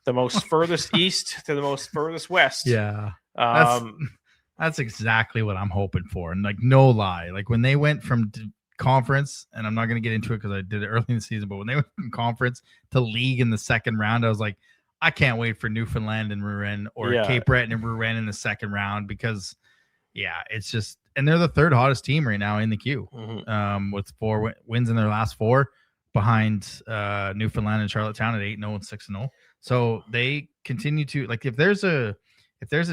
The most furthest east to the most furthest west. Yeah. That's exactly what I'm hoping for. And no lie, when they went from conference, and I'm not going to get into it because I did it early in the season, but when they went from conference to league in the second round, I was like, I can't wait for Newfoundland and Rouyn'd or Cape Breton and Rouyn'd in the second round, because it's just, and they're the third hottest team right now in the queue, with 4 wins in their last 4, behind Newfoundland and Charlottetown at 8-0 and 6-0. So they continue to, if there's a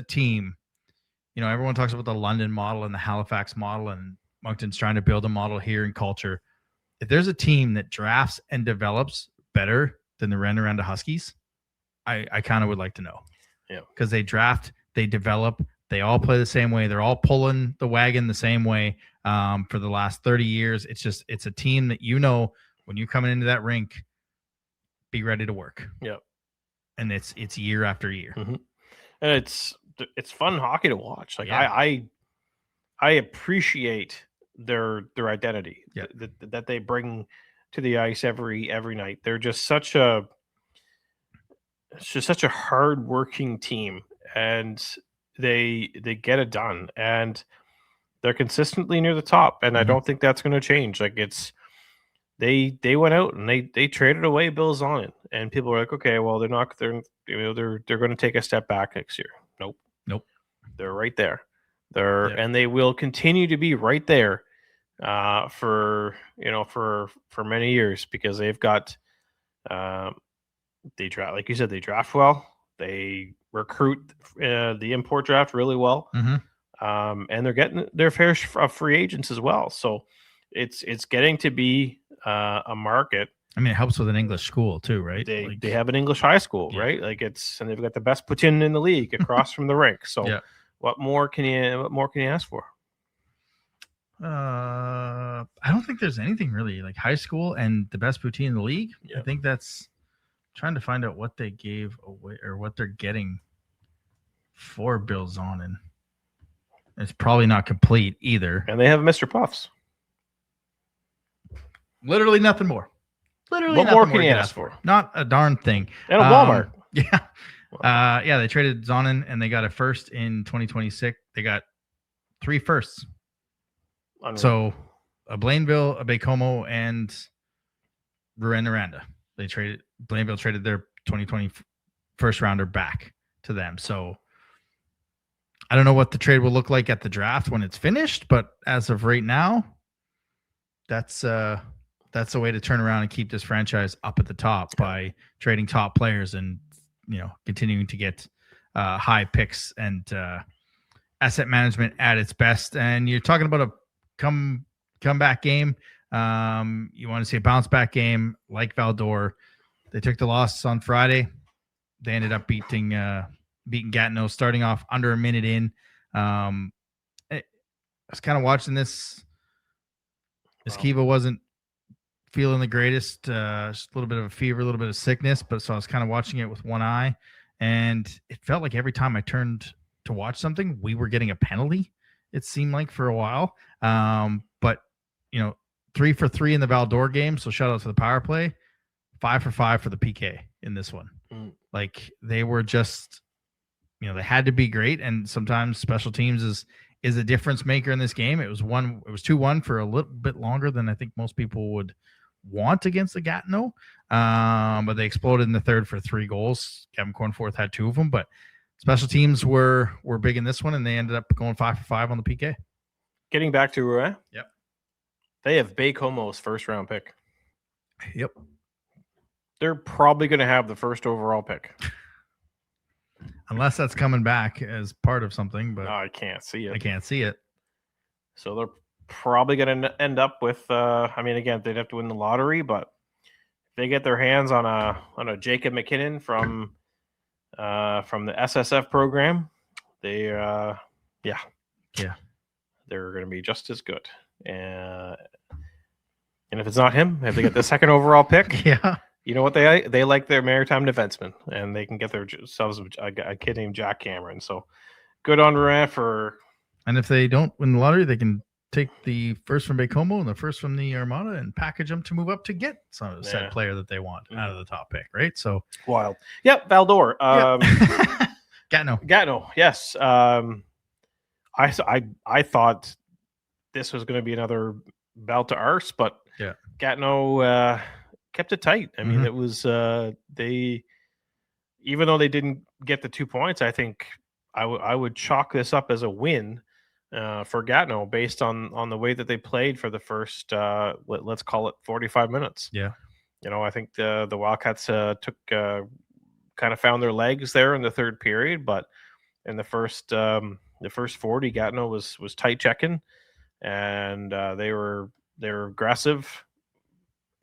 team, everyone talks about the London model and the Halifax model, and Moncton's trying to build a model here in culture. If there's a team that drafts and develops better than the Rouyn'd Huskies, I kind of would like to know. Yeah, because they draft, they develop. They all play the same way. They're all pulling the wagon the same way for the last 30 years. It's a team that, when you're coming into that rink, be ready to work. Yeah. And it's year after year. Mm-hmm. And it's fun hockey to watch. I appreciate their identity that they bring to the ice every night. They're just such a hard-working team, and they get it done, and they're consistently near the top, and I don't think that's going to change. They went out and they traded away Bill Zonin, and people were like, okay, well, they're going to take a step back next year. Nope. They're right there. And they will continue to be right there for many years, because they've got they draft, like you said, they draft well, they recruit the import draft really well, and they're getting their fair of free agents as well. So it's getting to be a market. I mean, it helps with an English school too, right? They have an English high school, right? Like and they've got the best platoon in the league across from the rink. So what more can you ask for? I don't think there's anything really, like high school and the best poutine in the league. I think that's trying to find out what they gave away or what they're getting for Bill Zonin. It's probably not complete either. And they have Mr. Puffs. Literally nothing more. Literally what nothing more can you ask for? Not a darn thing. And a Walmart. Yeah. They traded Zonin and they got a first in 2026. They got 3 firsts. Unreal. So a Blainville, a Baie-Comeau, and Rouyn'd. Blainville traded their 2020 first rounder back to them. So I don't know what the trade will look like at the draft when it's finished, but as of right now, that's a way to turn around and keep this franchise up at the top by trading top players and continuing to get high picks and asset management at its best. And you're talking about a comeback game. You want to see a bounce back game like Val-d'Or. They took the loss on Friday. They ended up beating Gatineau, starting off under a minute in. I was kind of watching this. Esquiva wasn't feeling the greatest, just a little bit of a fever, a little bit of sickness, but so I was kind of watching it with one eye, and it felt like every time I turned to watch something, we were getting a penalty. It seemed like for a while, but 3 for 3 in the Val-d'Or game. So shout out to the power play, 5 for 5 for the PK in this one. Like they were just, they had to be great, and sometimes special teams is a difference maker in this game. It was 2-1 for a little bit longer than I think most people would want against the Gatineau. But they exploded in the third for 3 goals. Kevin Cornforth had 2 of them, but special teams were big in this one, and they ended up going 5 for 5 on the PK. Getting back to Rouyn'd. Yep. They have Baie-Comeau's first round pick. Yep. They're probably going to have the first overall pick. Unless that's coming back as part of something, but I can't see it. I can't see it. So they're probably going to end up with, again, they'd have to win the lottery, but if they get their hands on a Jacob McKinnon from the SSF program, they're going to be just as good. And if it's not him, if they get the second overall pick, you know what they like their Maritime defenseman, and they can get themselves a kid named Jack Cameron. So good on Rouyn'd for. And if they don't win the lottery, they can take the first from Baie-Comeau and the first from the Armada and package them to move up to get some said player that they want out of the top pick, right? So wild. Yep, Val-d'Or. Gatineau. Yes. I thought this was going to be another bout to arse, but Gatineau kept it tight. I mean, it was even though they didn't get the 2 points, I think I would chalk this up as a win for Gatineau based on the way that they played for the first let's call it 45 minutes. Yeah. I think the Wildcats took kind of found their legs there in the third period, but in the first 40, Gatineau was tight checking, and they were aggressive.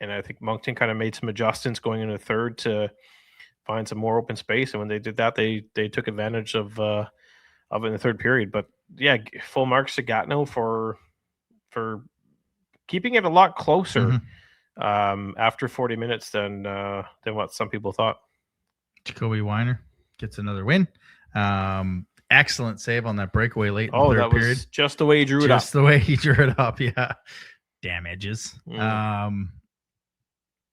And I think Moncton kind of made some adjustments going into the third to find some more open space. And when they did that, they took advantage of it in the third period. But yeah, full marks to Gatineau for keeping it a lot closer after 40 minutes than what some people thought. Jacoby Weiner gets another win. Excellent save on that breakaway late in the third period. Was just the way he drew it up. Just the way he drew it up, yeah. Damn edges.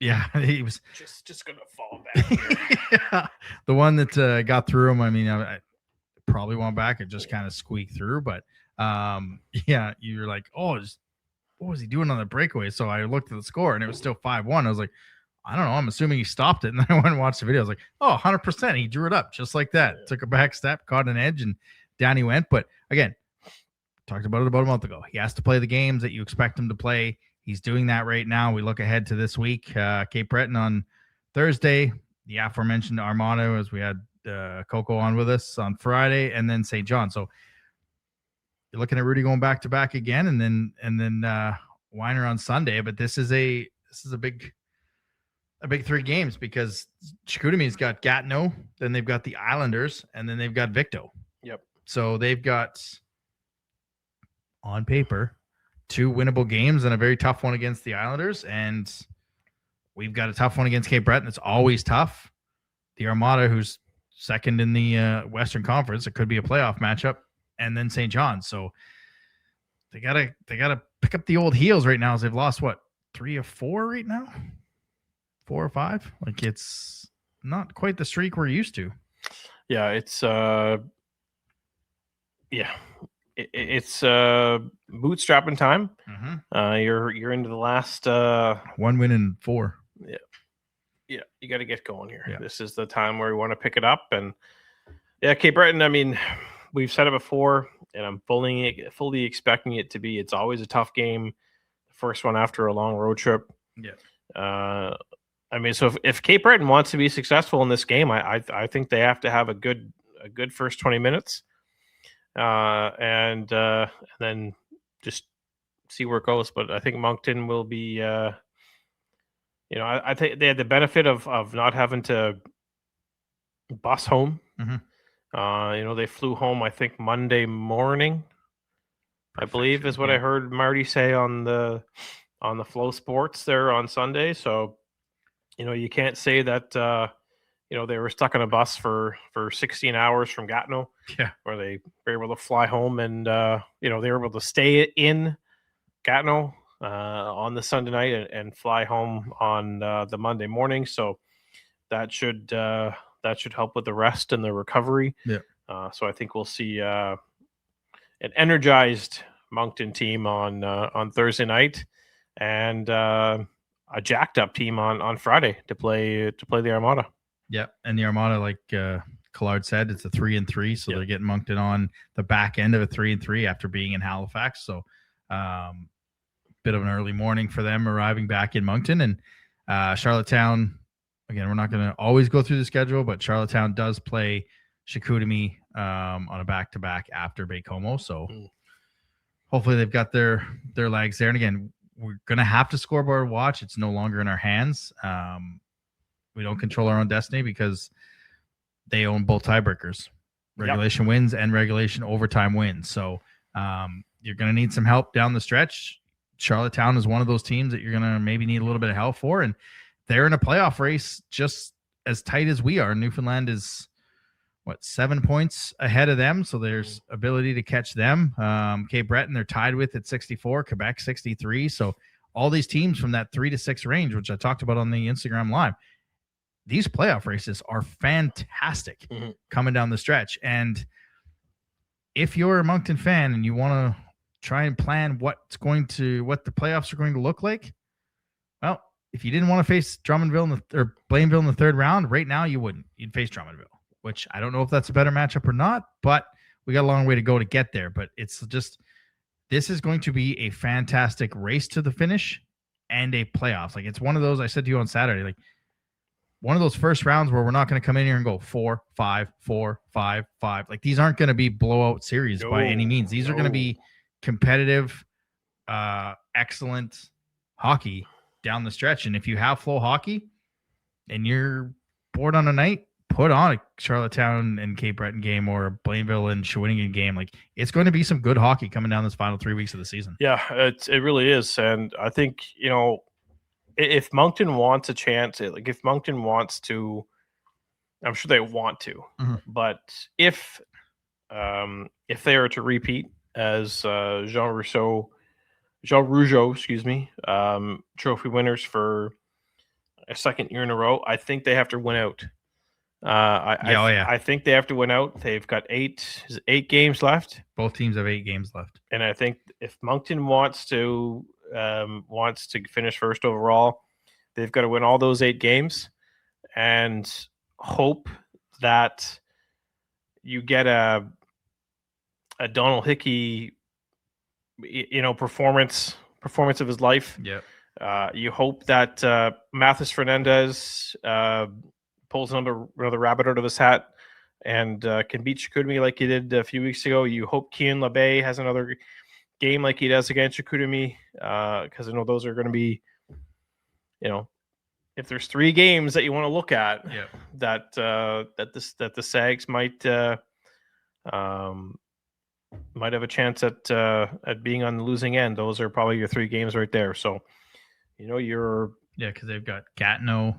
Yeah, he was just gonna fall back. The one that got through him. I mean, I probably went back and just kind of squeaked through, but you're like, what was he doing on the breakaway? So I looked at the score and it was still 5-1. I was like, I don't know. I'm assuming he stopped it, and then I went and watched the video. I was like, 100%. He drew it up just like that. Took a back step, caught an edge, and down he went. But again, talked about it about a month ago. He has to play the games that you expect him to play. He's doing that right now. We look ahead to this week. Cape Breton on Thursday, the aforementioned Armada, as we had Coco on with us on Friday, and then St. John. So you're looking at Rudy going back to back again, and then Weiner on Sunday. But this is a big 3 games, because Chicoutimi's got Gatineau, then they've got the Islanders, and then they've got Victo. Yep. So they've got, on paper, 2 winnable games and a very tough one against the Islanders, and we've got a tough one against Cape Breton. It's always tough. The Armada, who's second in the Western Conference, it could be a playoff matchup, and then St. John's. So they gotta pick up the old heels right now, as they've lost 3 or 4 right now, 4 or 5. Like, it's not quite the streak we're used to. Yeah, it's it's bootstrapping time. Mm-hmm. You're into the last 1 win in 4. Yeah, you got to get going here. Yeah. This is the time where we want to pick it up. And Cape Breton, I mean, we've said it before, and I'm fully expecting it to be. It's always a tough game, the first one after a long road trip. Yeah. I mean, so if Cape Breton wants to be successful in this game, I think they have to have a good first 20 minutes, and then just see where it goes. But I think Moncton will be. I think they had the benefit of not having to bus home. Mm-hmm. They flew home, I think, Monday morning. Perfect. I believe is what I heard Marty say on the Flow Sports there on Sunday. So, you can't say that they were stuck on a bus for 16 hours from Gatineau. Yeah, where they were able to fly home, and they were able to stay in Gatineau on the Sunday night and fly home on the Monday morning. So that should help with the rest and the recovery. Yeah. So I think we'll see an energized Moncton team on Thursday night, and a jacked up team on Friday to play the Armada. Yeah, and the Armada, like Collard said, it's a 3-3, so they're getting Moncton on the back end of a 3-3 after being in Halifax. So bit of an early morning for them arriving back in Moncton. And Charlottetown, again, we're not going to always go through the schedule, but Charlottetown does play Chicoutimi on a back-to-back after Baie-Comeau. So hopefully they've got their legs there. And again, we're going to have to scoreboard watch. It's no longer in our hands. We don't control our own destiny because they own both tiebreakers, regulation wins and regulation overtime wins. So you're going to need some help down the stretch. Charlottetown is one of those teams that you're going to maybe need a little bit of help for. And they're in a playoff race just as tight as we are. Newfoundland is 7 points ahead of them. So there's ability to catch them. Cape Breton, they're tied with at 64, Quebec 63. So all these teams from that 3 to 6 range, which I talked about on the Instagram Live, these playoff races are fantastic coming down the stretch. And if you're a Moncton fan and you want to try and plan what the playoffs are going to look like, well, if you didn't want to face Drummondville or Blainville in the 3rd round, right now you wouldn't. You'd face Drummondville, which I don't know if that's a better matchup or not, but we got a long way to go to get there. But it's just, this is going to be a fantastic race to the finish and a playoffs. Like, it's one of those, I said to you on Saturday, like one of those first rounds where we're not going to come in here and go 4-5, 4-5, 5. Like, these aren't going to be blowout series by any means. These are going to be competitive, excellent hockey down the stretch. And if you have flow hockey and you're bored on a night, put on a Charlottetown and Cape Breton game or a Blainville and Shawinigan game. Like, it's going to be some good hockey coming down this final 3 weeks of the season. Yeah, it really is. And I think, if Moncton wants a chance, if Moncton wants to, I'm sure they want to, but if they are to repeat as Jean Rougeau, trophy winners for a second year in a row, I think they have to win out. I think they have to win out. They've got 8 games left. Both teams have 8 games left. And I think if Moncton wants to finish first overall, they've got to win all those 8 games and hope that you get a Donald Hickey performance of his life. Yep. You hope that Mathis Fernandez pulls another rabbit out of his hat and can beat Chicoutimi like he did a few weeks ago. You hope Kian LeBay has another game like he does against Chicoutimi, because I know those are going to be, if there's 3 games that you want to look at, that the Sags might have a chance at being on the losing end. Those are probably your 3 games right there. So, because they've got Gatineau,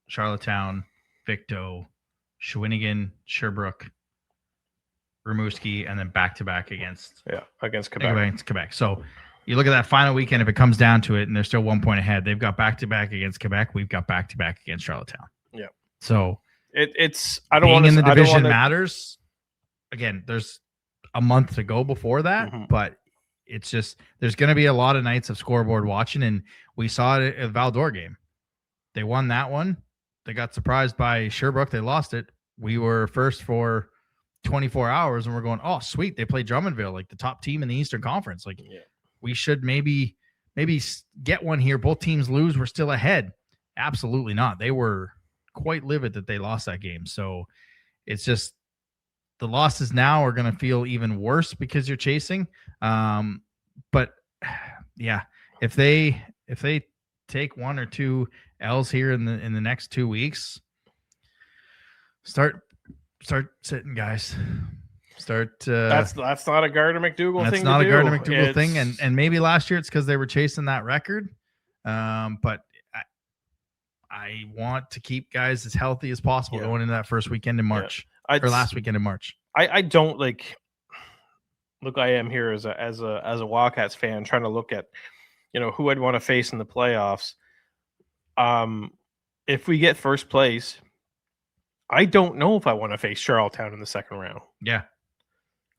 Charlottetown, Victo, Shawinigan, Sherbrooke, Rimouski, and then back-to-back against Quebec. So you look at that final weekend, if it comes down to it and they're still 1 point ahead, they've got back-to-back against Quebec. We've got back-to-back against Charlottetown. Yeah. So it's I don't want in the division matters. Again, there's a month to go before that, but it's just there's going to be a lot of nights of scoreboard watching, and we saw it at the Val-d'Or game. They won that one. They got surprised by Sherbrooke. They lost it. We were first for 24 hours, and we're going, oh, sweet. They played Drummondville, like the top team in the Eastern Conference. Like, we should maybe get one here. Both teams lose. We're still ahead. Absolutely not. They were quite livid that they lost that game. So it's just the losses now are going to feel even worse because you're chasing. But yeah, if they take 1 or 2 L's here in the next 2 weeks, start sitting, guys. That's not a Gardner McDougall thing. That's not a Gardner McDougall thing, and maybe last year it's because they were chasing that record. But I want to keep guys as healthy as possible going into that first weekend in March or last weekend in March. I don't like. Look, I am here as a Wildcats fan trying to look at, who I'd want to face in the playoffs. If we get first place, I don't know if I want to face Charlottetown in the second round. Yeah.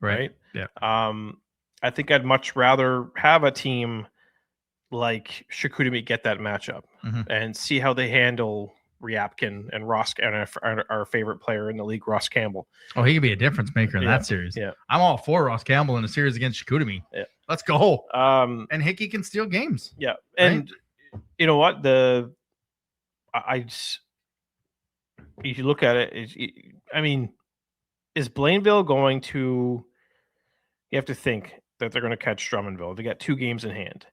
Right. Yeah. I think I'd much rather have a team like Chicoutimi get that matchup and see how they handle Ryabkin and Ross and our favorite player in the league, Ross Campbell. Oh, he could be a difference maker in that series. Yeah. I'm all for Ross Campbell in a series against Chicoutimi. Yeah. Let's go. And Hickey can steal games. Yeah. And you know what? If you look at it, is Blainville going to? You have to think that they're going to catch Drummondville. They got 2 games in hand,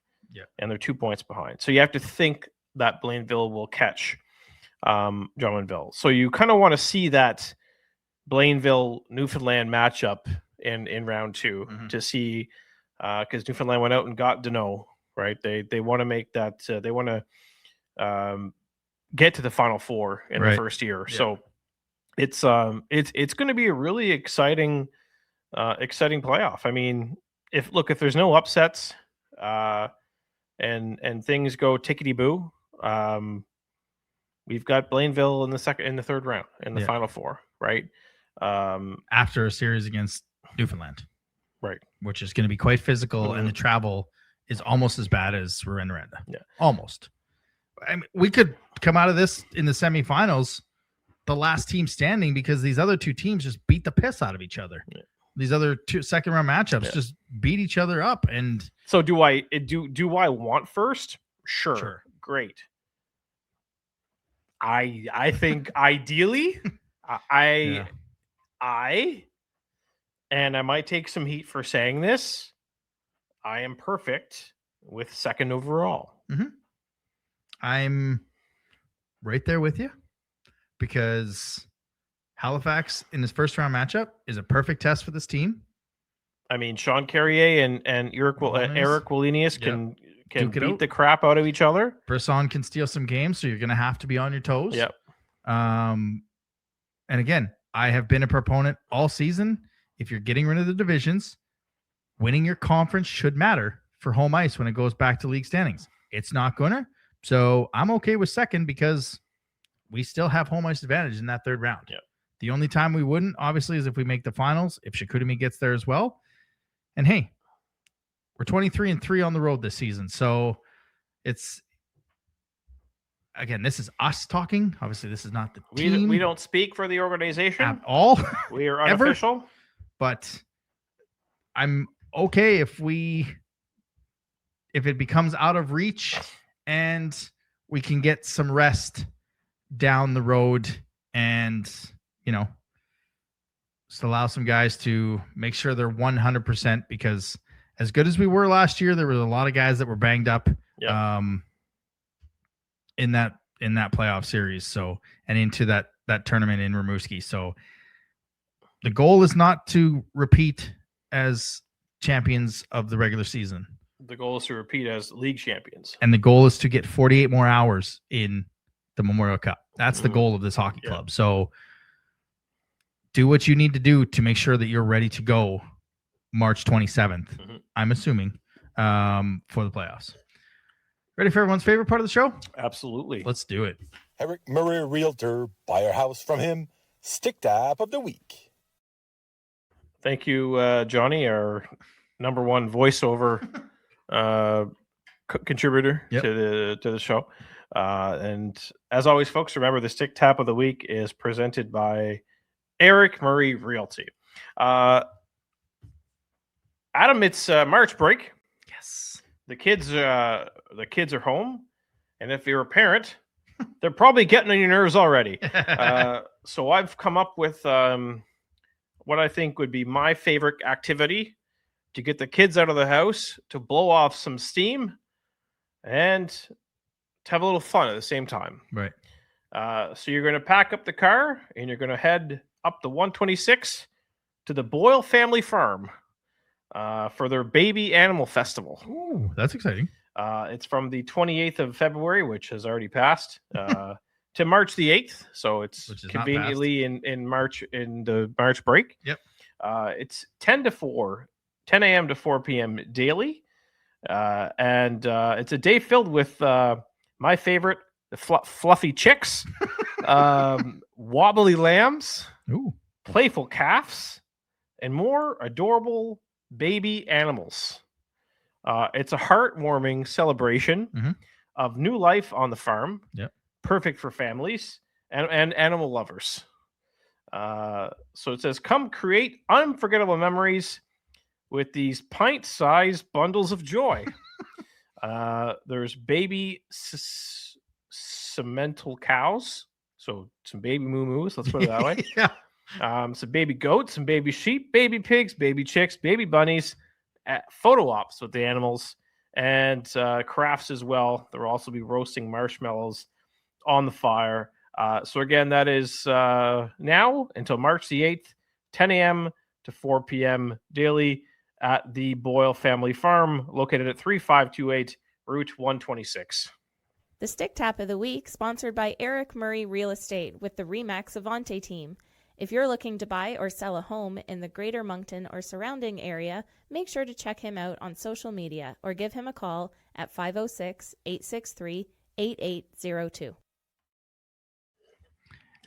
and they're 2 points behind. So you have to think that Blainville will catch Drummondville. So you kind of want to see that Blainville Newfoundland matchup in round 2 to see because Newfoundland went out and got Deneau, right? They want to make that. They want to get to the Final Four in the first year. Yeah. So it's going to be a really exciting playoff. I mean, if there's no upsets and things go tickety boo, we've got Blainville in the third round in the Final Four, right? After a series against Newfoundland, right, which is going to be quite physical, and the travel is almost as bad as Rouyn'd. Yeah, almost. I mean, we could come out of this in the semifinals, the last team standing, because these other 2 teams just beat the piss out of each other. Yeah. These other 2 second round matchups just beat each other up. And so do I want first? Sure. Great. I think ideally and I might take some heat for saying this, I am perfect with second overall. I'm right there with you because Halifax in his first round matchup is a perfect test for this team. I mean, Sean Carrier and Eric Wallenius can beat the crap out of each other. Brisson can steal some games, so you're going to have to be on your toes. Yep. And again, I have been a proponent all season. If you're getting rid of the divisions, winning your conference should matter for home ice when it goes back to league standings. It's not going to. So I'm okay with second because we still have home ice advantage in that third round. Yep. The only time we wouldn't, obviously, is if we make the finals, if Chicoutimi gets there as well. And hey, we're 23-3 on the road this season. So it's, again, this is us talking. Obviously, this is not the team. We don't speak for the organization at all. We are unofficial. But I'm okay if we if it becomes out of reach and we can get some rest down the road and, just allow some guys to make sure they're 100%, because as good as we were last year, there were a lot of guys that were banged up in that playoff series. So, and into that tournament in Rimouski. So the goal is not to repeat as champions of the regular season. The goal is to repeat as league champions. And the goal is to get 48 more hours in the Memorial Cup. That's the goal of this hockey club. So do what you need to do to make sure that you're ready to go March 27th, I'm assuming, for the playoffs. Ready for everyone's favorite part of the show? Absolutely. Let's do it. Eric Murray, Realtor. Buy your house from him. Stick Tap of the Week. Thank you, Johnny, our number one voiceover contributor to the show. And as always, folks, remember the Stick Tap of the Week is presented by Eric Murray Realty. Adam, it's March break. Yes. The kids are home, and if you're a parent, they're probably getting on your nerves already. So I've come up with what I think would be my favorite activity to get the kids out of the house, to blow off some steam, and to have a little fun at the same time. Right. So you're going to pack up the car, and you're going to head up the 126 to the Boyle Family Farm for their Baby Animal Festival. Ooh, that's exciting. It's from the 28th of February, which has already passed, to March the 8th. So it's conveniently in March, in the March break. Yep. It's 10 a.m. to 4 p.m. daily. And it's a day filled with my favorite, the fluffy chicks, wobbly lambs, playful calves, and more adorable baby animals. It's a heartwarming celebration of new life on the farm. Yep. Perfect for families and animal lovers. So it says, come create unforgettable memories with these pint-sized bundles of joy. There's baby cemental cows. So some baby moo-moos, let's put it that way. Some baby goats, some baby sheep, baby pigs, baby chicks, baby bunnies, photo ops with the animals, and crafts as well. There will also be roasting marshmallows on the fire. So again, that is now until March the 8th, 10 a.m. to 4 p.m. daily at the Boyle Family Farm, located at 3528 Route 126. The Stick Tap of the Week, sponsored by Eric Murray Real Estate with the RE/MAX Avante team. If you're looking to buy or sell a home in the Greater Moncton or surrounding area, make sure to check him out on social media or give him a call at 506-863-8802.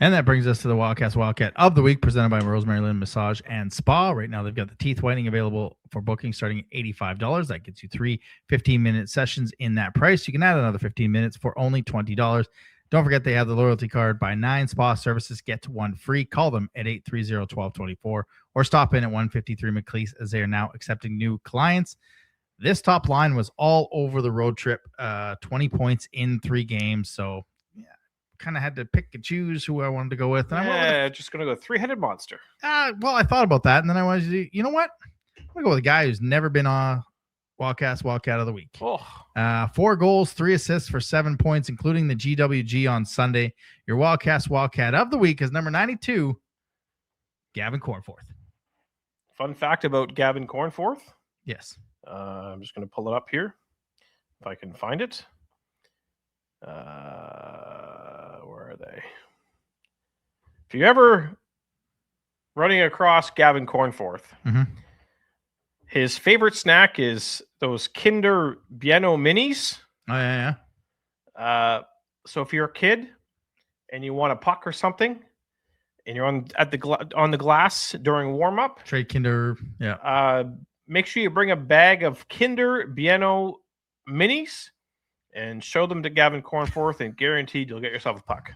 And that brings us to the Wildcat of the Week, presented by Rosemary, Lynns Massage and Spa. Right now, they've got the teeth whitening available for booking starting at $85. That gets you 3 15-minute sessions in that price. You can add another 15 minutes for only $20. Don't forget they have the loyalty card. Buy 9 spa services, get 1 free. Call them at 830-1224 or stop in at 153 McLeese, as they are now accepting new clients. This top line was all over the road trip, 20 points in 3 games. So kind of had to pick and choose who I wanted to go with. And just going to go 3-headed monster. Well, I thought about that, and then I wanted to do, you know what? I'm going to go with a guy who's never been on Wildcat of the Week. 4 goals, 3 assists for 7 points, including the GWG on Sunday. Your Wildcat of the Week is number 92, Gavin Cornforth. Fun fact about Gavin Cornforth. Yes. I'm just going to pull it up here if I can find it. Where are they? If you're ever running across Gavin Cornforth, his favorite snack is those Kinder Bueno Minis. Oh, yeah. So if you're a kid and you want a puck or something, and you're on the glass during warm up, trade Kinder. Yeah. Make sure you bring a bag of Kinder Bueno Minis and show them to Gavin Cornforth, and guaranteed you'll get yourself a puck.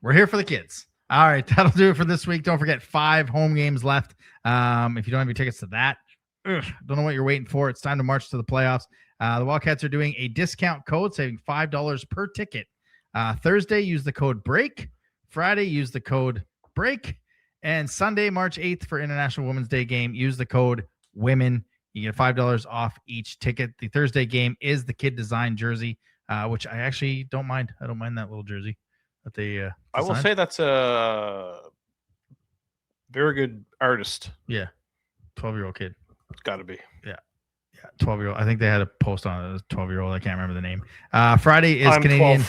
We're here for the kids. All right, that'll do it for this week. Don't forget 5 home games left. If you don't have your tickets to that, don't know what you're waiting for. It's time to march to the playoffs. The Wildcats are doing a discount code, saving $5 per ticket. Thursday, use the code BREAK. Friday, use the code BREAK. And Sunday, March 8th for International Women's Day game, use the code WOMEN. You get $5 off each ticket. The Thursday game is the kid design jersey, which I actually don't mind. I don't mind that little jersey that they I will say that's a very good artist. Yeah. 12-year-old kid. It's got to be. Yeah. 12-year-old. I think they had a post on it. 12-year-old. I can't remember the name. Friday is Canadian.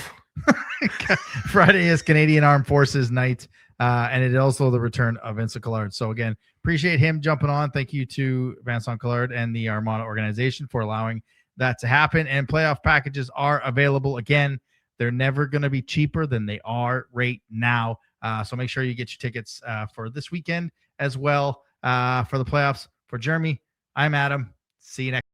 12. Friday is Canadian Armed Forces Night. And it is also the return of Vincent Collard. So again, appreciate him jumping on. Thank you to Vincent Collard and the Armada organization for allowing that to happen. And playoff packages are available. Again, they're never going to be cheaper than they are right now. So make sure you get your tickets for this weekend as well for the playoffs. For Jeremy, I'm Adam. See you next.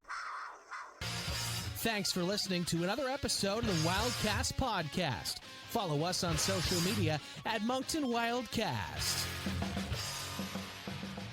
Thanks for listening to another episode of the Wildcast podcast. Follow us on social media at Moncton Wildcast.